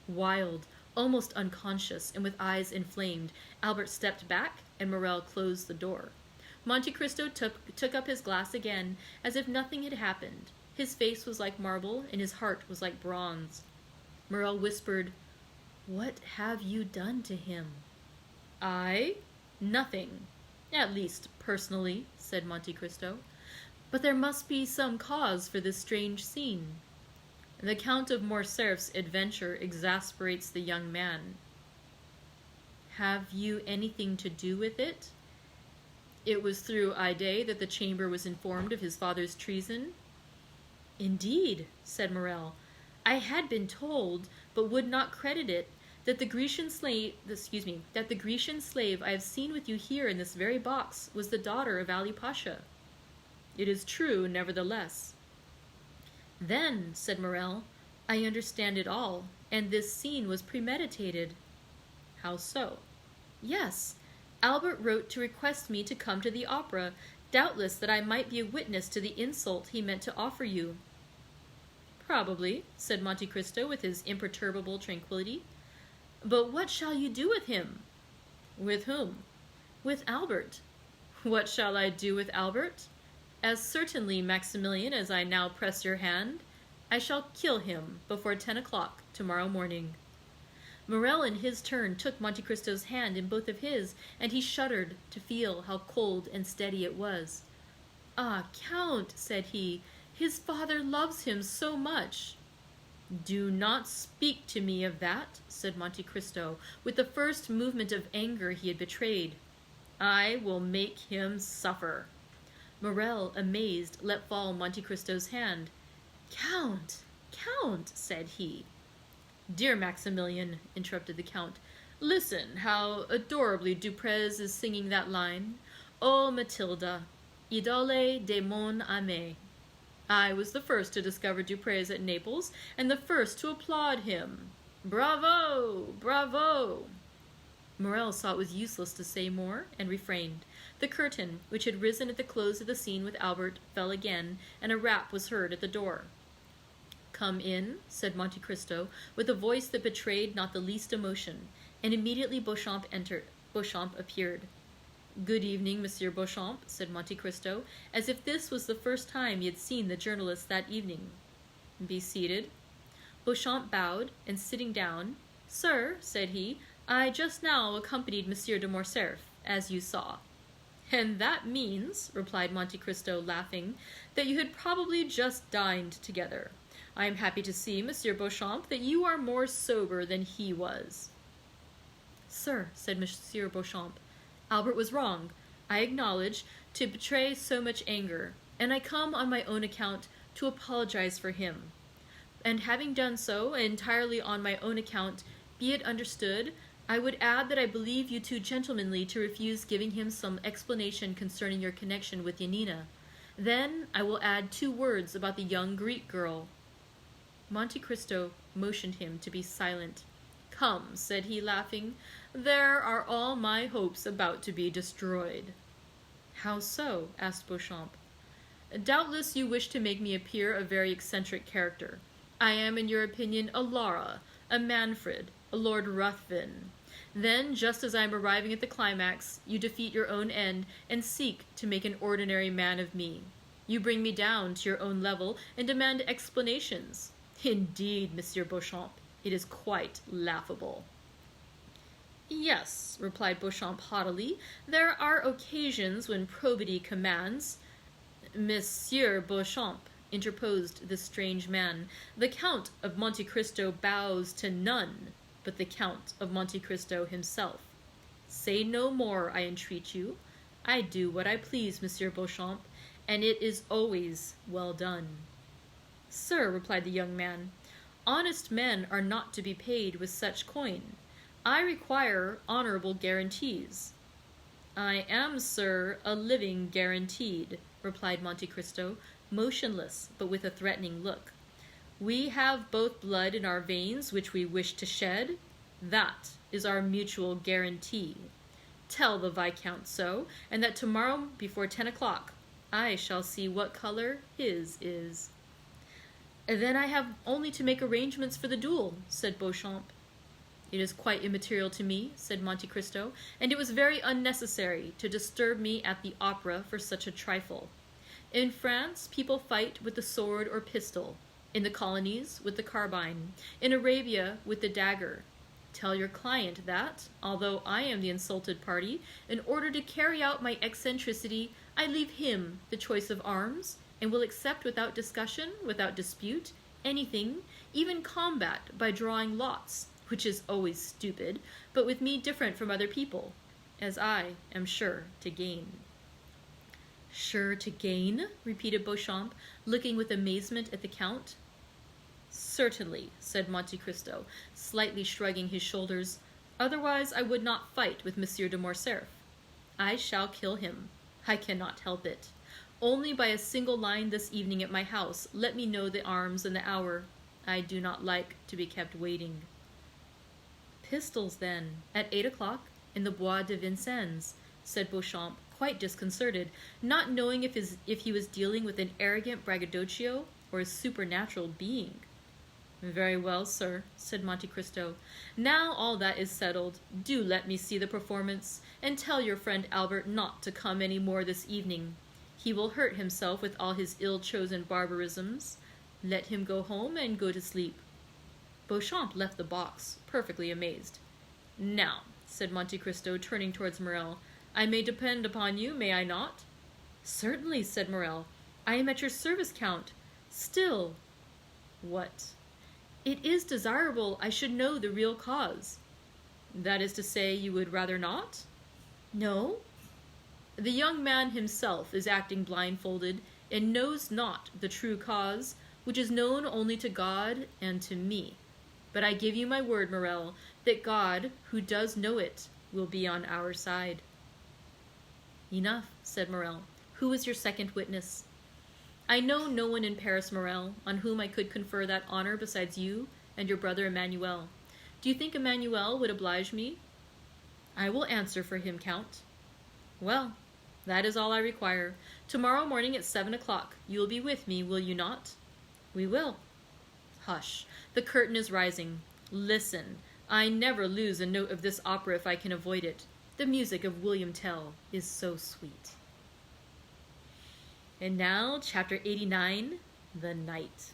Wild, almost unconscious, and with eyes inflamed, Albert stepped back, and Morel closed the door. Monte Cristo took up his glass again, as if nothing had happened. His face was like marble, and his heart was like bronze. Morel whispered, "What have you done to him?" "I? Nothing. At least, personally," said Monte Cristo. "But there must be some cause for this strange scene." "The Count of Morcerf's adventure exasperates the young man." Have you anything to do with it? It was through Ide that the chamber was informed of his father's treason. Indeed, said Morel. I had been told, but would not credit it, that the Grecian slave I have seen with you here in this very box was the daughter of Ali Pasha. It is true, nevertheless. Then, said Morel, I understand it all, and this scene was premeditated. How so? Yes, Albert wrote to request me to come to the opera, doubtless that I might be a witness to the insult he meant to offer you. Probably, said Monte Cristo with his imperturbable tranquillity. But what shall you do with him? With whom? With Albert. What shall I do with Albert? As certainly, Maximilian, as I now press your hand, I shall kill him before 10 o'clock tomorrow morning. Morel in his turn took Monte Cristo's hand in both of his, and he shuddered to feel how cold and steady it was. Ah, Count, said he, his father loves him so much. Do not speak to me of that, said Monte Cristo, with the first movement of anger he had betrayed. I will make him suffer. Morel, amazed, let fall Monte Cristo's hand. Count, Count, said he. Dear Maximilian, interrupted the Count, listen how adorably Duprez is singing that line. O Matilda, idole de mon amé. I was the first to discover Duprez at Naples, and the first to applaud him. Bravo! Bravo! Morel saw it was useless to say more, and refrained. The curtain, which had risen at the close of the scene with Albert, fell again, and a rap was heard at the door. Come in, said Monte Cristo, with a voice that betrayed not the least emotion, and immediately Beauchamp appeared. Good evening, Monsieur Beauchamp, said Monte Cristo, as if this was the first time he had seen the journalist that evening. Be seated. Beauchamp bowed, and sitting down, Sir, said he, I just now accompanied Monsieur de Morcerf, as you saw. And that means, replied Monte Cristo, laughing, that you had probably just dined together. I am happy to see, Monsieur Beauchamp, that you are more sober than he was. Sir, said Monsieur Beauchamp, Albert was wrong, I acknowledge, to betray so much anger, and I come on my own account to apologize for him. And having done so, entirely on my own account, be it understood, I would add that I believe you too gentlemanly to refuse giving him some explanation concerning your connection with Yanina. Then I will add 2 words about the young Greek girl. Monte Cristo motioned him to be silent. Come, said he, laughing, there are all my hopes about to be destroyed. How so? Asked Beauchamp. Doubtless you wish to make me appear a very eccentric character. I am, in your opinion, a Lara, a Manfred, a Lord Ruthven. Then, just as I am arriving at the climax, you defeat your own end and seek to make an ordinary man of me. You bring me down to your own level and demand explanations. Indeed, Monsieur Beauchamp, it is quite laughable. Yes, replied Beauchamp haughtily, there are occasions when probity commands. Monsieur Beauchamp, interposed this strange man, the Count of Monte Cristo bows to none but the Count of Monte Cristo himself. Say no more, I entreat you. I do what I please, Monsieur Beauchamp, and it is always well done. Sir, replied the young man, honest men are not to be paid with such coin. I require honorable guarantees. I am, sir, a living guaranteed, replied Monte Cristo, motionless, but with a threatening look. We have both blood in our veins which we wish to shed. That is our mutual guarantee. Tell the Viscount so, and that tomorrow before 10 o'clock I shall see what color his is. Then I have only to make arrangements for the duel, said Beauchamp. It is quite immaterial to me, said Monte Cristo, and it was very unnecessary to disturb me at the opera for such a trifle. In France, people fight with the sword or pistol. In the colonies, with the carbine. In Arabia, with the dagger. Tell your client that, although I am the insulted party, in order to carry out my eccentricity, I leave him the choice of arms, and will accept without discussion, without dispute, anything, even combat by drawing lots, which is always stupid, but with me different from other people, as I am sure to gain. Sure to gain? Repeated Beauchamp, looking with amazement at the Count. Certainly, said Monte Cristo, slightly shrugging his shoulders. Otherwise I would not fight with Monsieur de Morcerf. I shall kill him. I cannot help it. Only by a single line this evening at my house let me know the arms and the hour. I do not like to be kept waiting. Pistols, then, at 8 o'clock in the Bois de Vincennes, said Beauchamp, quite disconcerted, not knowing if he was dealing with an arrogant braggadocio or a supernatural being. Very well, sir, said Monte Cristo. Now all that is settled, do let me see the performance, and tell your friend Albert not to come any more this evening. He will hurt himself with all his ill-chosen barbarisms. Let him go home and go to sleep. Beauchamp left the box, perfectly amazed. Now, said Monte Cristo, turning towards Morrel, I may depend upon you, may I not? Certainly, said Morrel. I am at your service, Count. Still, what? It is desirable I should know the real cause. That is to say, you would rather not? No. The young man himself is acting blindfolded, and knows not the true cause, which is known only to God and to me. But I give you my word, Morrel, that God, who does know it, will be on our side. Enough, said Morrel. Who is your second witness? I know no one in Paris, Morrel, on whom I could confer that honor besides you and your brother Emmanuel. Do you think Emmanuel would oblige me? I will answer for him, Count. Well, that is all I require. Tomorrow morning at 7 o'clock, you will be with me, will you not? We will. Hush, the curtain is rising. Listen, I never lose a note of this opera if I can avoid it. The music of William Tell is so sweet. And now, chapter 89, The Night.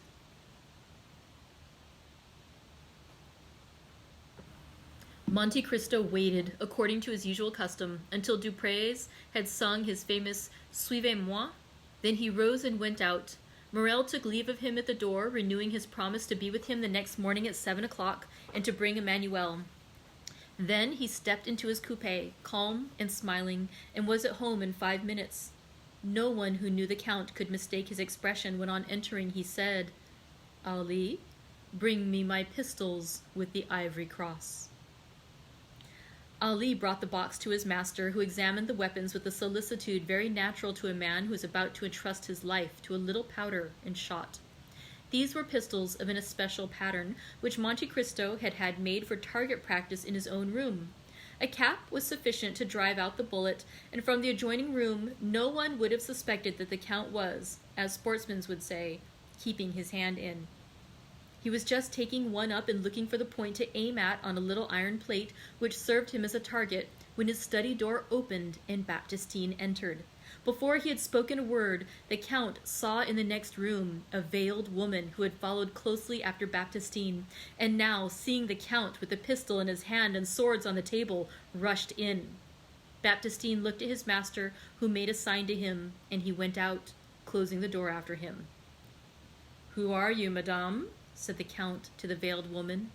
Monte Cristo waited, according to his usual custom, until Duprez had sung his famous Suivez-moi. Then he rose and went out. Morrel took leave of him at the door, renewing his promise to be with him the next morning at 7 o'clock and to bring Emmanuel. Then he stepped into his coupé, calm and smiling, and was at home in 5 minutes. No one who knew the Count could mistake his expression when on entering he said, Ali, bring me my pistols with the ivory cross. Ali brought the box to his master, who examined the weapons with a solicitude very natural to a man who is about to entrust his life to a little powder and shot. These were pistols of an especial pattern, which Monte Cristo had had made for target practice in his own room. A cap was sufficient to drive out the bullet, and from the adjoining room no one would have suspected that the Count was, as sportsmen would say, keeping his hand in. He was just taking one up and looking for the point to aim at on a little iron plate which served him as a target, when his study door opened and Baptistine entered. Before he had spoken a word, the Count saw in the next room a veiled woman who had followed closely after Baptistine, and now, seeing the Count with the pistol in his hand and swords on the table, rushed in. Baptistine looked at his master, who made a sign to him, and he went out, closing the door after him. "Who are you, madame?" said the Count to the veiled woman.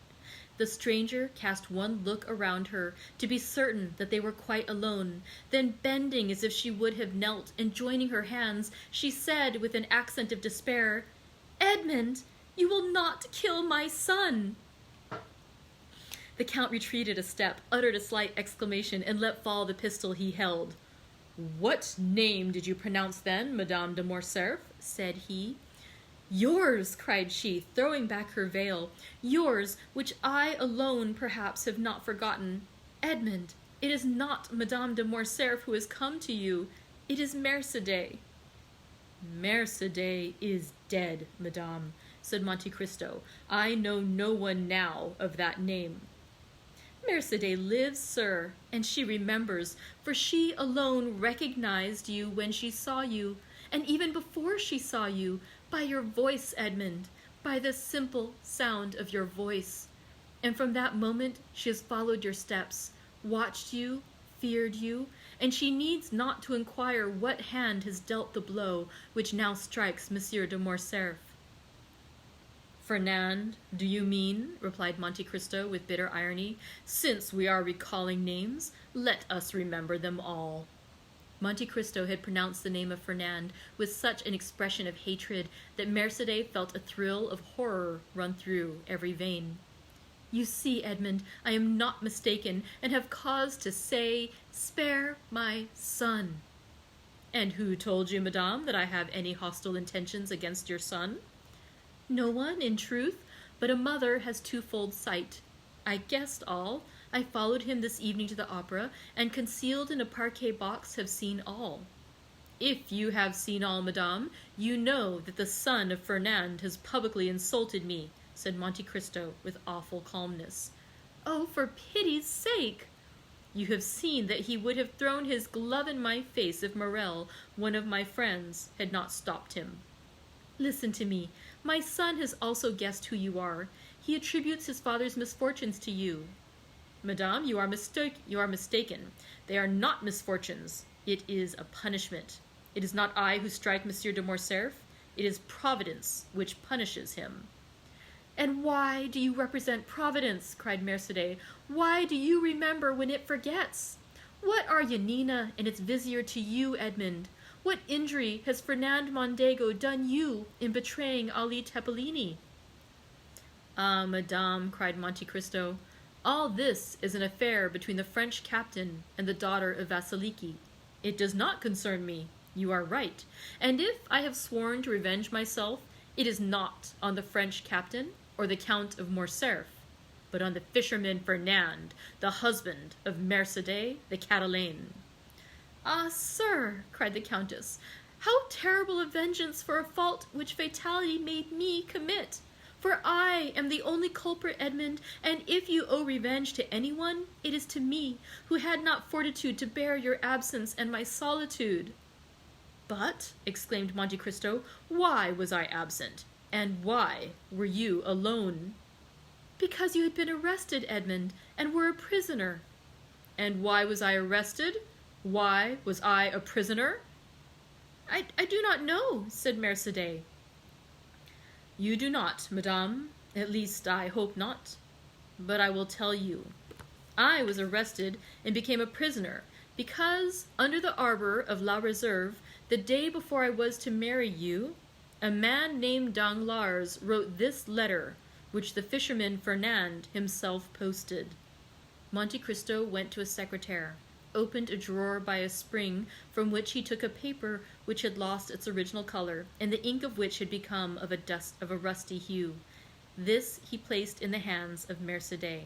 The stranger cast one look around her, to be certain that they were quite alone. Then, bending as if she would have knelt, and joining her hands, she said with an accent of despair, "Edmond, you will not kill my son!" The Count retreated a step, uttered a slight exclamation, and let fall the pistol he held. "What name did you pronounce then, Madame de Morcerf?" said he. "Yours," cried she, throwing back her veil. "Yours, which I alone, perhaps, have not forgotten. Edmond, it is not Madame de Morcerf who has come to you. It is Mercédès." "Mercédès is dead, madame," said Monte Cristo. "I know no one now of that name." "Mercédès lives, sir, and she remembers, for she alone recognized you when she saw you, and even before she saw you, by your voice, Edmond, by the simple sound of your voice. And from that moment she has followed your steps, watched you, feared you, and she needs not to inquire what hand has dealt the blow which now strikes Monsieur de Morcerf." Fernand, do you mean? Replied Monte Cristo with bitter irony. Since we are recalling names, let us remember them all. Monte Cristo had pronounced the name of Fernand with such an expression of hatred that Mercédès felt a thrill of horror run through every vein. You see, Edmond, I am not mistaken, and have cause to say, spare my son. And who told you, madame, that I have any hostile intentions against your son? No one, in truth, but a mother has twofold sight. I guessed all. I followed him this evening to the opera, and concealed in a parquet box have seen all. If you have seen all, madame, you know that the son of Fernand has publicly insulted me, said Monte Cristo with awful calmness. Oh, for pity's sake! You have seen that he would have thrown his glove in my face if Morel, one of my friends, had not stopped him. Listen to me. My son has also guessed who you are. He attributes his father's misfortunes to you. Madame, you are mistaken. They are not misfortunes. It is a punishment. It is not I who strike Monsieur de Morcerf. It is Providence which punishes him. And why do you represent Providence? Cried Mercédès. Why do you remember when it forgets? What are Yanina and its vizier to you, Edmond? What injury has Fernand Mondego done you in betraying Ali Tepellini? Ah, madame, cried Monte Cristo, all this is an affair between the French captain and the daughter of Vasiliki. It does not concern me. You are right. And if I have sworn to revenge myself, it is not on the French captain or the Count of Morcerf, but on the fisherman Fernand, the husband of Mercédès the Catalane. Ah, sir, cried the Countess, how terrible a vengeance for a fault which fatality made me commit! For I am the only culprit, Edmond, and if you owe revenge to anyone, it is to me, who had not fortitude to bear your absence and my solitude. But, exclaimed Monte Cristo, why was I absent? And why were you alone? Because you had been arrested, Edmond, and were a prisoner. And why was I arrested? Why was I a prisoner? I do not know, said Mercédès. You do not, madame. At least I hope not. But I will tell you. I was arrested and became a prisoner because, under the arbor of La Réserve, the day before I was to marry you, a man named Danglars wrote this letter, which the fisherman Fernand himself posted. Monte Cristo went to a secretaire, opened a drawer by a spring, from which he took a paper which had lost its original color, and the ink of which had become of a rusty hue. This he placed in the hands of Mercédès.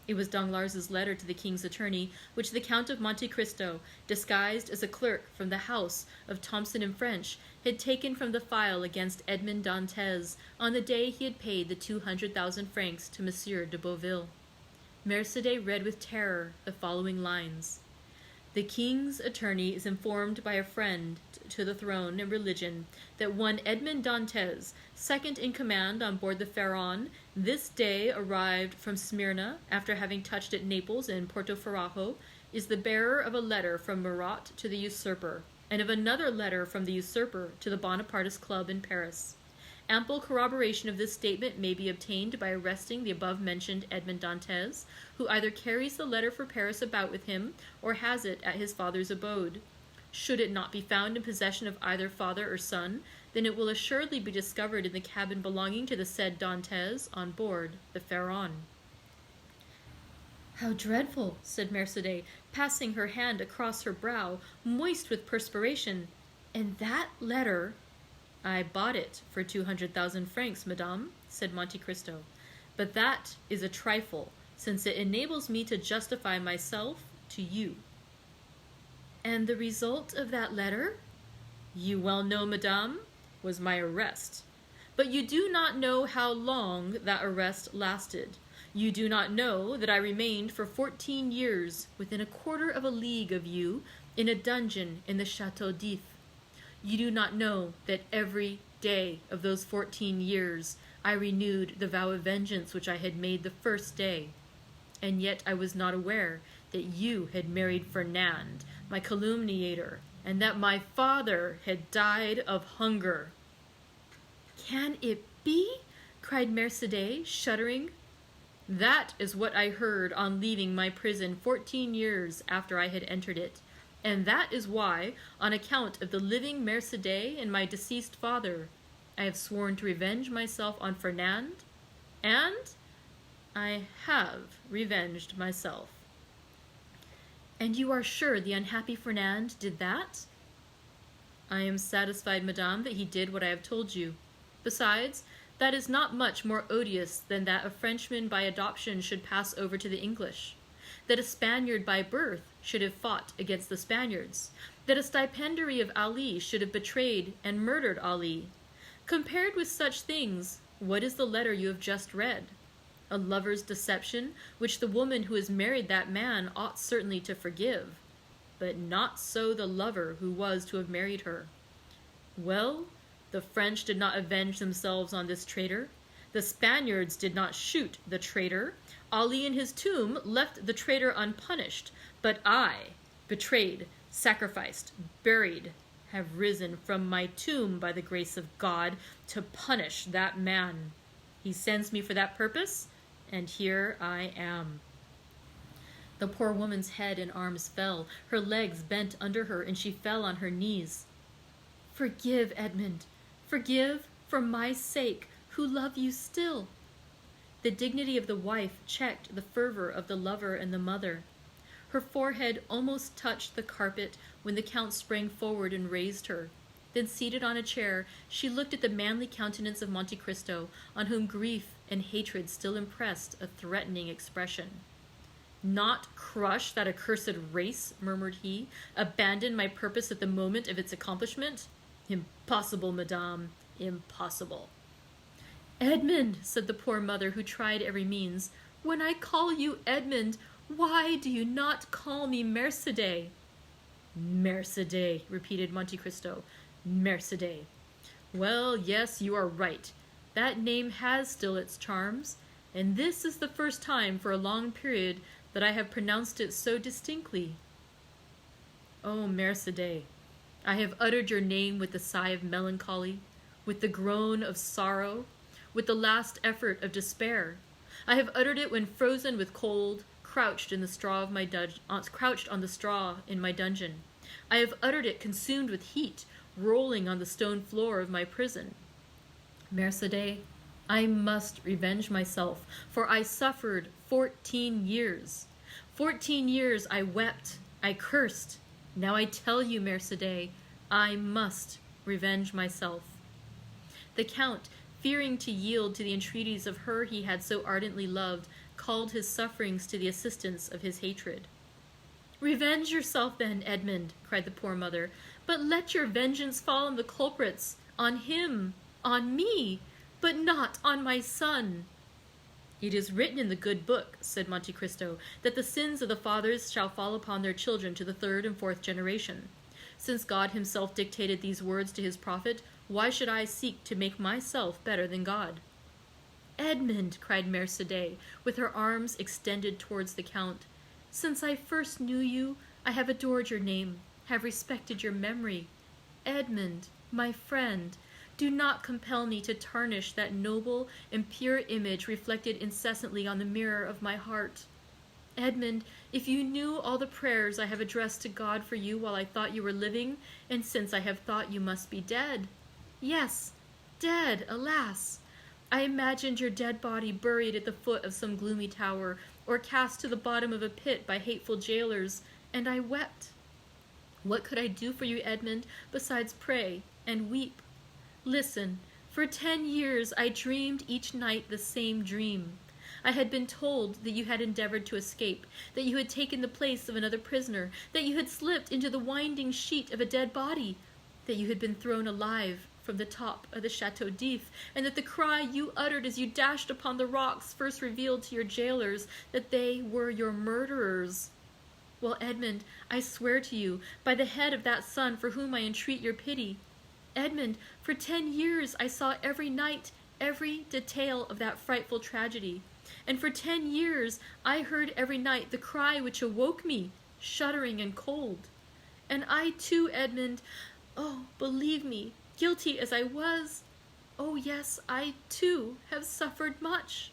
It was Danglars' letter to the king's attorney, which the Count of Monte Cristo, disguised as a clerk from the house of Thomson and French, had taken from the file against Edmond Dantès on the day he had paid the 200,000 francs to Monsieur de Beauville. Mercédès read with terror the following lines. The king's attorney is informed by a friend to the throne and religion that one Edmond Dantès, second in command on board the Pharaon, this day arrived from Smyrna after having touched at Naples and Porto Ferrajo, is the bearer of a letter from Murat to the usurper, and of another letter from the usurper to the Bonapartist Club in Paris. Ample corroboration of this statement may be obtained by arresting the above-mentioned Edmond Dantès, who either carries the letter for Paris about with him or has it at his father's abode. Should it not be found in possession of either father or son, then it will assuredly be discovered in the cabin belonging to the said Dantès on board the Pharaon. How dreadful, said Mercédès, passing her hand across her brow, moist with perspiration. And that letter... I bought it for 200,000 francs, madame, said Monte Cristo. But that is a trifle, since it enables me to justify myself to you. And the result of that letter? You well know, madame, was my arrest. But you do not know how long that arrest lasted. You do not know that I remained for 14 years within a quarter of a league of you in a dungeon in the Château d'If. You do not know that every day of those 14 years I renewed the vow of vengeance which I had made the first day. And yet I was not aware that you had married Fernand, my calumniator, and that my father had died of hunger. Can it be? cried Mercédès, shuddering. That is what I heard on leaving my prison 14 years after I had entered it, and that is why, on account of the living Mercédès and my deceased father, I have sworn to revenge myself on Fernand, and I have revenged myself. And you are sure the unhappy Fernand did that? I am satisfied, madame, that he did what I have told you. Besides, that is not much more odious than that a Frenchman by adoption should pass over to the English, that a Spaniard by birth should have fought against the Spaniards, that a stipendiary of Ali should have betrayed and murdered Ali. Compared with such things, what is the letter you have just read? A lover's deception, which the woman who has married that man ought certainly to forgive, but not so the lover who was to have married her. Well, the French did not avenge themselves on this traitor. The Spaniards did not shoot the traitor. Ali in his tomb left the traitor unpunished. But I, betrayed, sacrificed, buried, have risen from my tomb by the grace of God to punish that man. He sends me for that purpose, and here I am. The poor woman's head and arms fell, her legs bent under her, and she fell on her knees. Forgive, Edmund. Forgive, for my sake, who love you still. The dignity of the wife checked the fervor of the lover and the mother. Her forehead almost touched the carpet when the Count sprang forward and raised her. Then, seated on a chair, she looked at the manly countenance of Monte Cristo, on whom grief and hatred still impressed a threatening expression. Not crush that accursed race, murmured he, abandon my purpose at the moment of its accomplishment? Impossible, madame, impossible. Edmund, said the poor mother, who tried every means, when I call you Edmund, why do you not call me Mercédès? Mercédès, repeated Monte Cristo. Mercédès. Well, yes, you are right. That name has still its charms, and this is the first time for a long period that I have pronounced it so distinctly. Oh, Mercédès, I have uttered your name with the sigh of melancholy, with the groan of sorrow, with the last effort of despair. I have uttered it when frozen with cold, crouched on the straw in my dungeon. I have uttered it consumed with heat, rolling on the stone floor of my prison. Mercédès, I must revenge myself, for I suffered 14 years. 14 years I wept, I cursed. Now I tell you, Mercédès, I must revenge myself. The Count, fearing to yield to the entreaties of her he had so ardently loved, called his sufferings to the assistance of his hatred. Revenge yourself then, Edmund, cried the poor mother, but let your vengeance fall on the culprits, on him, on me, but not on my son. It is written in the good book, said Monte Cristo, that the sins of the fathers shall fall upon their children to the 3rd and 4th generation. Since God himself dictated these words to his prophet, why should I seek to make myself better than God? Edmund, cried Mercédès, with her arms extended towards the Count, since I first knew you, I have adored your name, have respected your memory. Edmund, my friend, do not compel me to tarnish that noble and pure image reflected incessantly on the mirror of my heart. Edmund, if you knew all the prayers I have addressed to God for you while I thought you were living, and since I have thought you must be dead. Yes, dead, alas! I imagined your dead body buried at the foot of some gloomy tower, or cast to the bottom of a pit by hateful jailers, and I wept. What could I do for you, Edmund, besides pray and weep? Listen, for 10 years I dreamed each night the same dream. I had been told that you had endeavored to escape, that you had taken the place of another prisoner, that you had slipped into the winding sheet of a dead body, that you had been thrown alive from the top of the Chateau d'If, and that the cry you uttered as you dashed upon the rocks first revealed to your jailers that they were your murderers. Well, Edmund, I swear to you, by the head of that son for whom I entreat your pity, Edmund, for 10 years I saw every night every detail of that frightful tragedy, and for 10 years I heard every night the cry which awoke me, shuddering and cold. And I too, Edmund, oh, believe me, guilty as I was, Oh yes, I too have suffered much.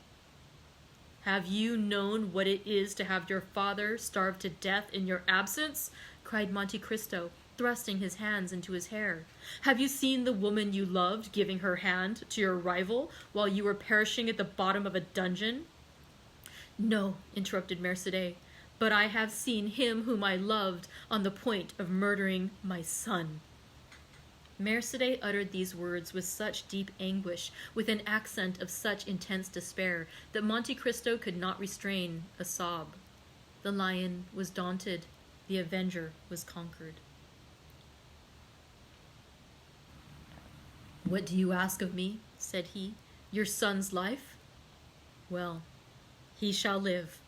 Have you known what it is to have your father starve to death in your absence? Cried Monte Cristo, thrusting his hands into his hair. Have you seen the woman you loved giving her hand to your rival while you were perishing at the bottom of a dungeon? No, interrupted Mercédès, but I have seen him whom I loved on the point of murdering my son. Mercédès uttered these words with such deep anguish, with an accent of such intense despair, that Monte Cristo could not restrain a sob. The lion was daunted. The avenger was conquered. What do you ask of me? Said he. Your son's life? Well, he shall live.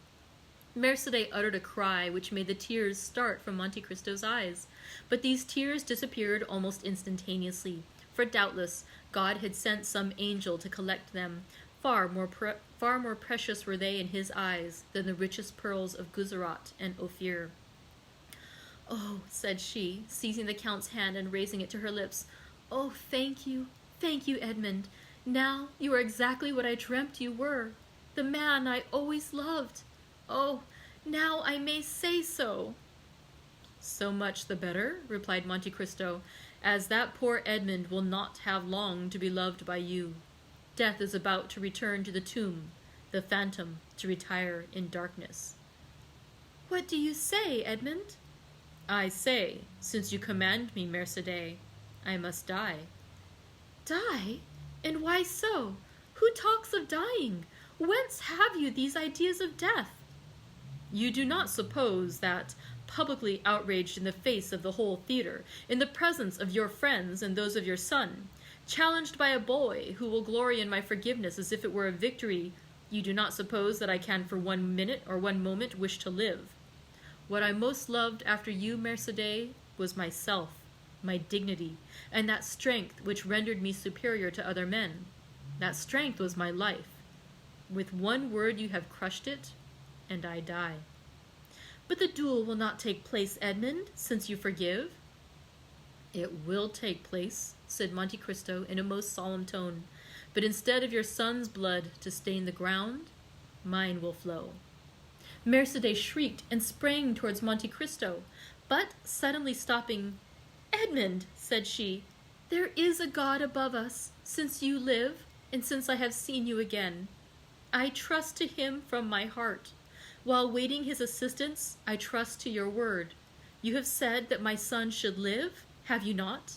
Mercédès uttered a cry which made the tears start from Monte Cristo's eyes. But these tears disappeared almost instantaneously, for doubtless God had sent some angel to collect them. Far more precious were they in his eyes than the richest pearls of Guzarat and Ophir. Oh, said she, seizing the Count's hand and raising it to her lips. Oh, thank you, Edmund. Now you are exactly what I dreamt you were, the man I always loved. Oh, now I may say so. So much the better, replied Monte Cristo, as that poor Edmund will not have long to be loved by you. Death is about to return to the tomb, the phantom to retire in darkness. What do you say, Edmund? I say, since you command me, Mercédès, I must die. Die? And why so? Who talks of dying? Whence have you these ideas of death? You do not suppose that, publicly outraged in the face of the whole theater, in the presence of your friends and those of your son, challenged by a boy who will glory in my forgiveness as if it were a victory, you do not suppose that I can for 1 minute or 1 moment wish to live. What I most loved after you, Mercédès, was myself, my dignity, and that strength which rendered me superior to other men. That strength was my life. With 1 word you have crushed it, and I die. But the duel will not take place, Edmund, since you forgive. It will take place, said Monte Cristo in a most solemn tone, but instead of your son's blood to stain the ground, mine will flow. Mercédès shrieked and sprang towards Monte Cristo, but suddenly stopping, Edmund, said she, there is a God above us, since you live, and since I have seen you again. I trust to him from my heart. While waiting his assistance, I trust to your word. You have said that my son should live, have you not?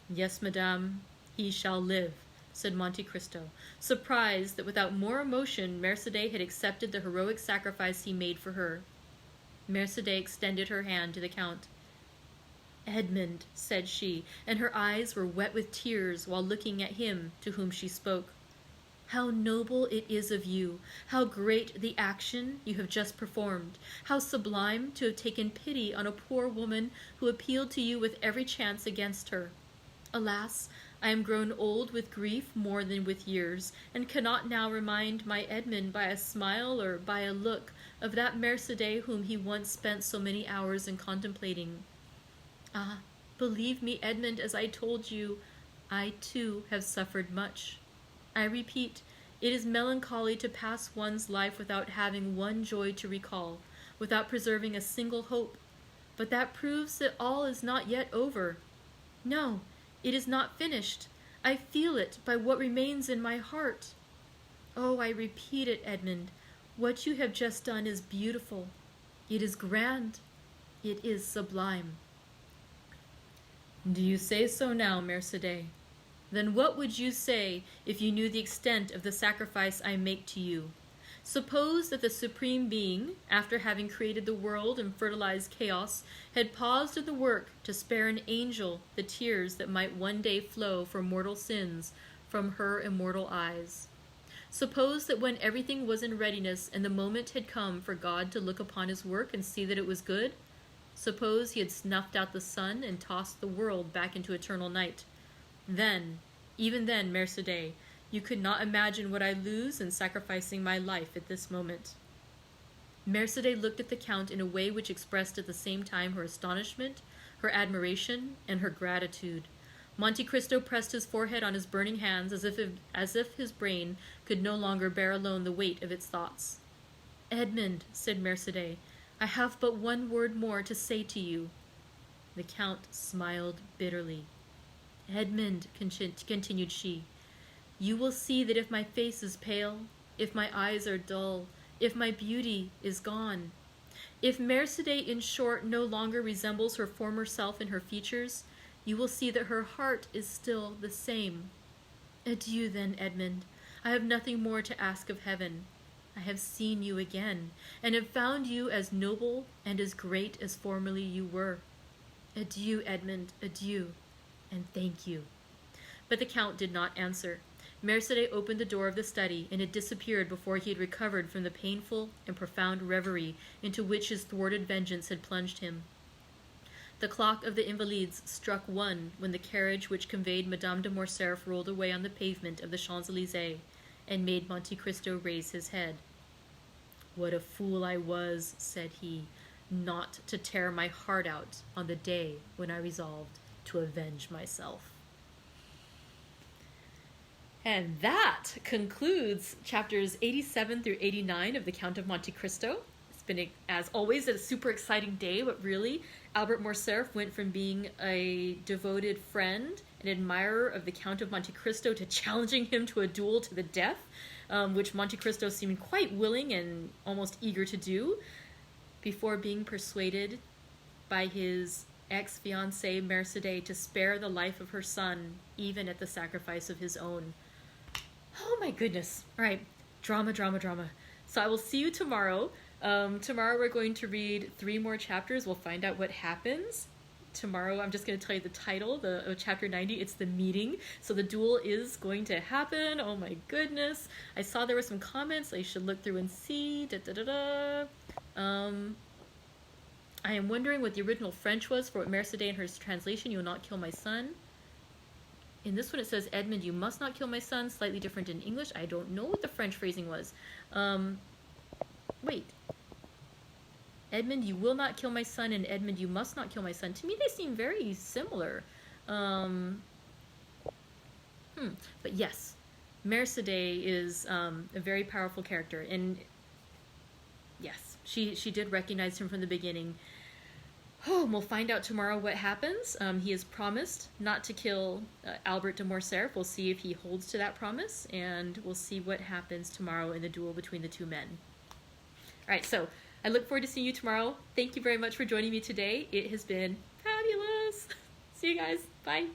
Yes, madame, he shall live, said Monte Cristo, surprised that without more emotion Mercédès had accepted the heroic sacrifice he made for her. Mercédès extended her hand to the Count. Edmund, said she, and her eyes were wet with tears while looking at him to whom she spoke. How noble it is of you, how great the action you have just performed, how sublime to have taken pity on a poor woman who appealed to you with every chance against her. Alas, I am grown old with grief more than with years, and cannot now remind my Edmund by a smile or by a look of that Mercédès whom he once spent so many hours in contemplating. Ah, believe me, Edmund, as I told you, I too have suffered much. I repeat, it is melancholy to pass one's life without having one joy to recall, without preserving a single hope, but that proves that all is not yet over. No, it is not finished. I feel it by what remains in my heart. Oh, I repeat it, Edmund, what you have just done is beautiful. It is grand. It is sublime. Do you say so now, Mercédès? Then what would you say if you knew the extent of the sacrifice I make to you? Suppose that the Supreme Being, after having created the world and fertilized chaos, had paused in the work to spare an angel the tears that might one day flow for mortal sins from her immortal eyes. Suppose that when everything was in readiness and the moment had come for God to look upon his work and see that it was good, suppose he had snuffed out the sun and tossed the world back into eternal night. Then, even then, Mercédès, you could not imagine what I lose in sacrificing my life at this moment. Mercédès looked at the Count in a way which expressed at the same time her astonishment, her admiration, and her gratitude. Monte Cristo pressed his forehead on his burning hands as if his brain could no longer bear alone the weight of its thoughts. "Edmund," said Mercédès, "I have but one word more to say to you." The Count smiled bitterly. "Edmund," continued she, "you will see that if my face is pale, if my eyes are dull, if my beauty is gone, if Mercédès, in short, no longer resembles her former self in her features, you will see that her heart is still the same. Adieu, then, Edmund. I have nothing more to ask of heaven. I have seen you again, and have found you as noble and as great as formerly you were. Adieu, Edmund, adieu, and thank you." But the Count did not answer. Mercédès opened the door of the study, and had disappeared before he had recovered from the painful and profound reverie into which his thwarted vengeance had plunged him. The clock of the Invalides struck 1 when the carriage which conveyed Madame de Morcerf rolled away on the pavement of the Champs-Élysées, and made Monte Cristo raise his head. "What a fool I was," said he, "not to tear my heart out on the day when I resolved to avenge myself." And that concludes chapters 87 through 89 of the Count of Monte Cristo. It's been, as always, a super exciting day, but really, Albert Morcerf went from being a devoted friend and admirer of the Count of Monte Cristo to challenging him to a duel to the death, which Monte Cristo seemed quite willing and almost eager to do, before being persuaded by his ex-fiancée Mercédès to spare the life of her son, even at the sacrifice of his own. Oh my goodness. All right. Drama, drama, drama. So I will see you tomorrow. Tomorrow we're going to read 3 more chapters. We'll find out what happens. Tomorrow I'm just going to tell you the title of chapter 90. It's the meeting. So the duel is going to happen. Oh my goodness. I saw there were some comments I should look through and see. I am wondering what the original French was for what Mercédès in her translation, "You will not kill my son." In this one it says, "Edmund, you must not kill my son." Slightly different in English. I don't know what the French phrasing was. Wait. Edmund, you will not kill my son, and Edmund, you must not kill my son. To me, they seem very similar. But yes, Mercédès is a very powerful character. And yes, she did recognize him from the beginning. Oh, we'll find out tomorrow what happens. He has promised not to kill Albert de Morcerf. We'll see if he holds to that promise, and we'll see what happens tomorrow in the duel between the two men. All right, so I look forward to seeing you tomorrow. Thank you very much for joining me today. It has been fabulous. See you guys. Bye.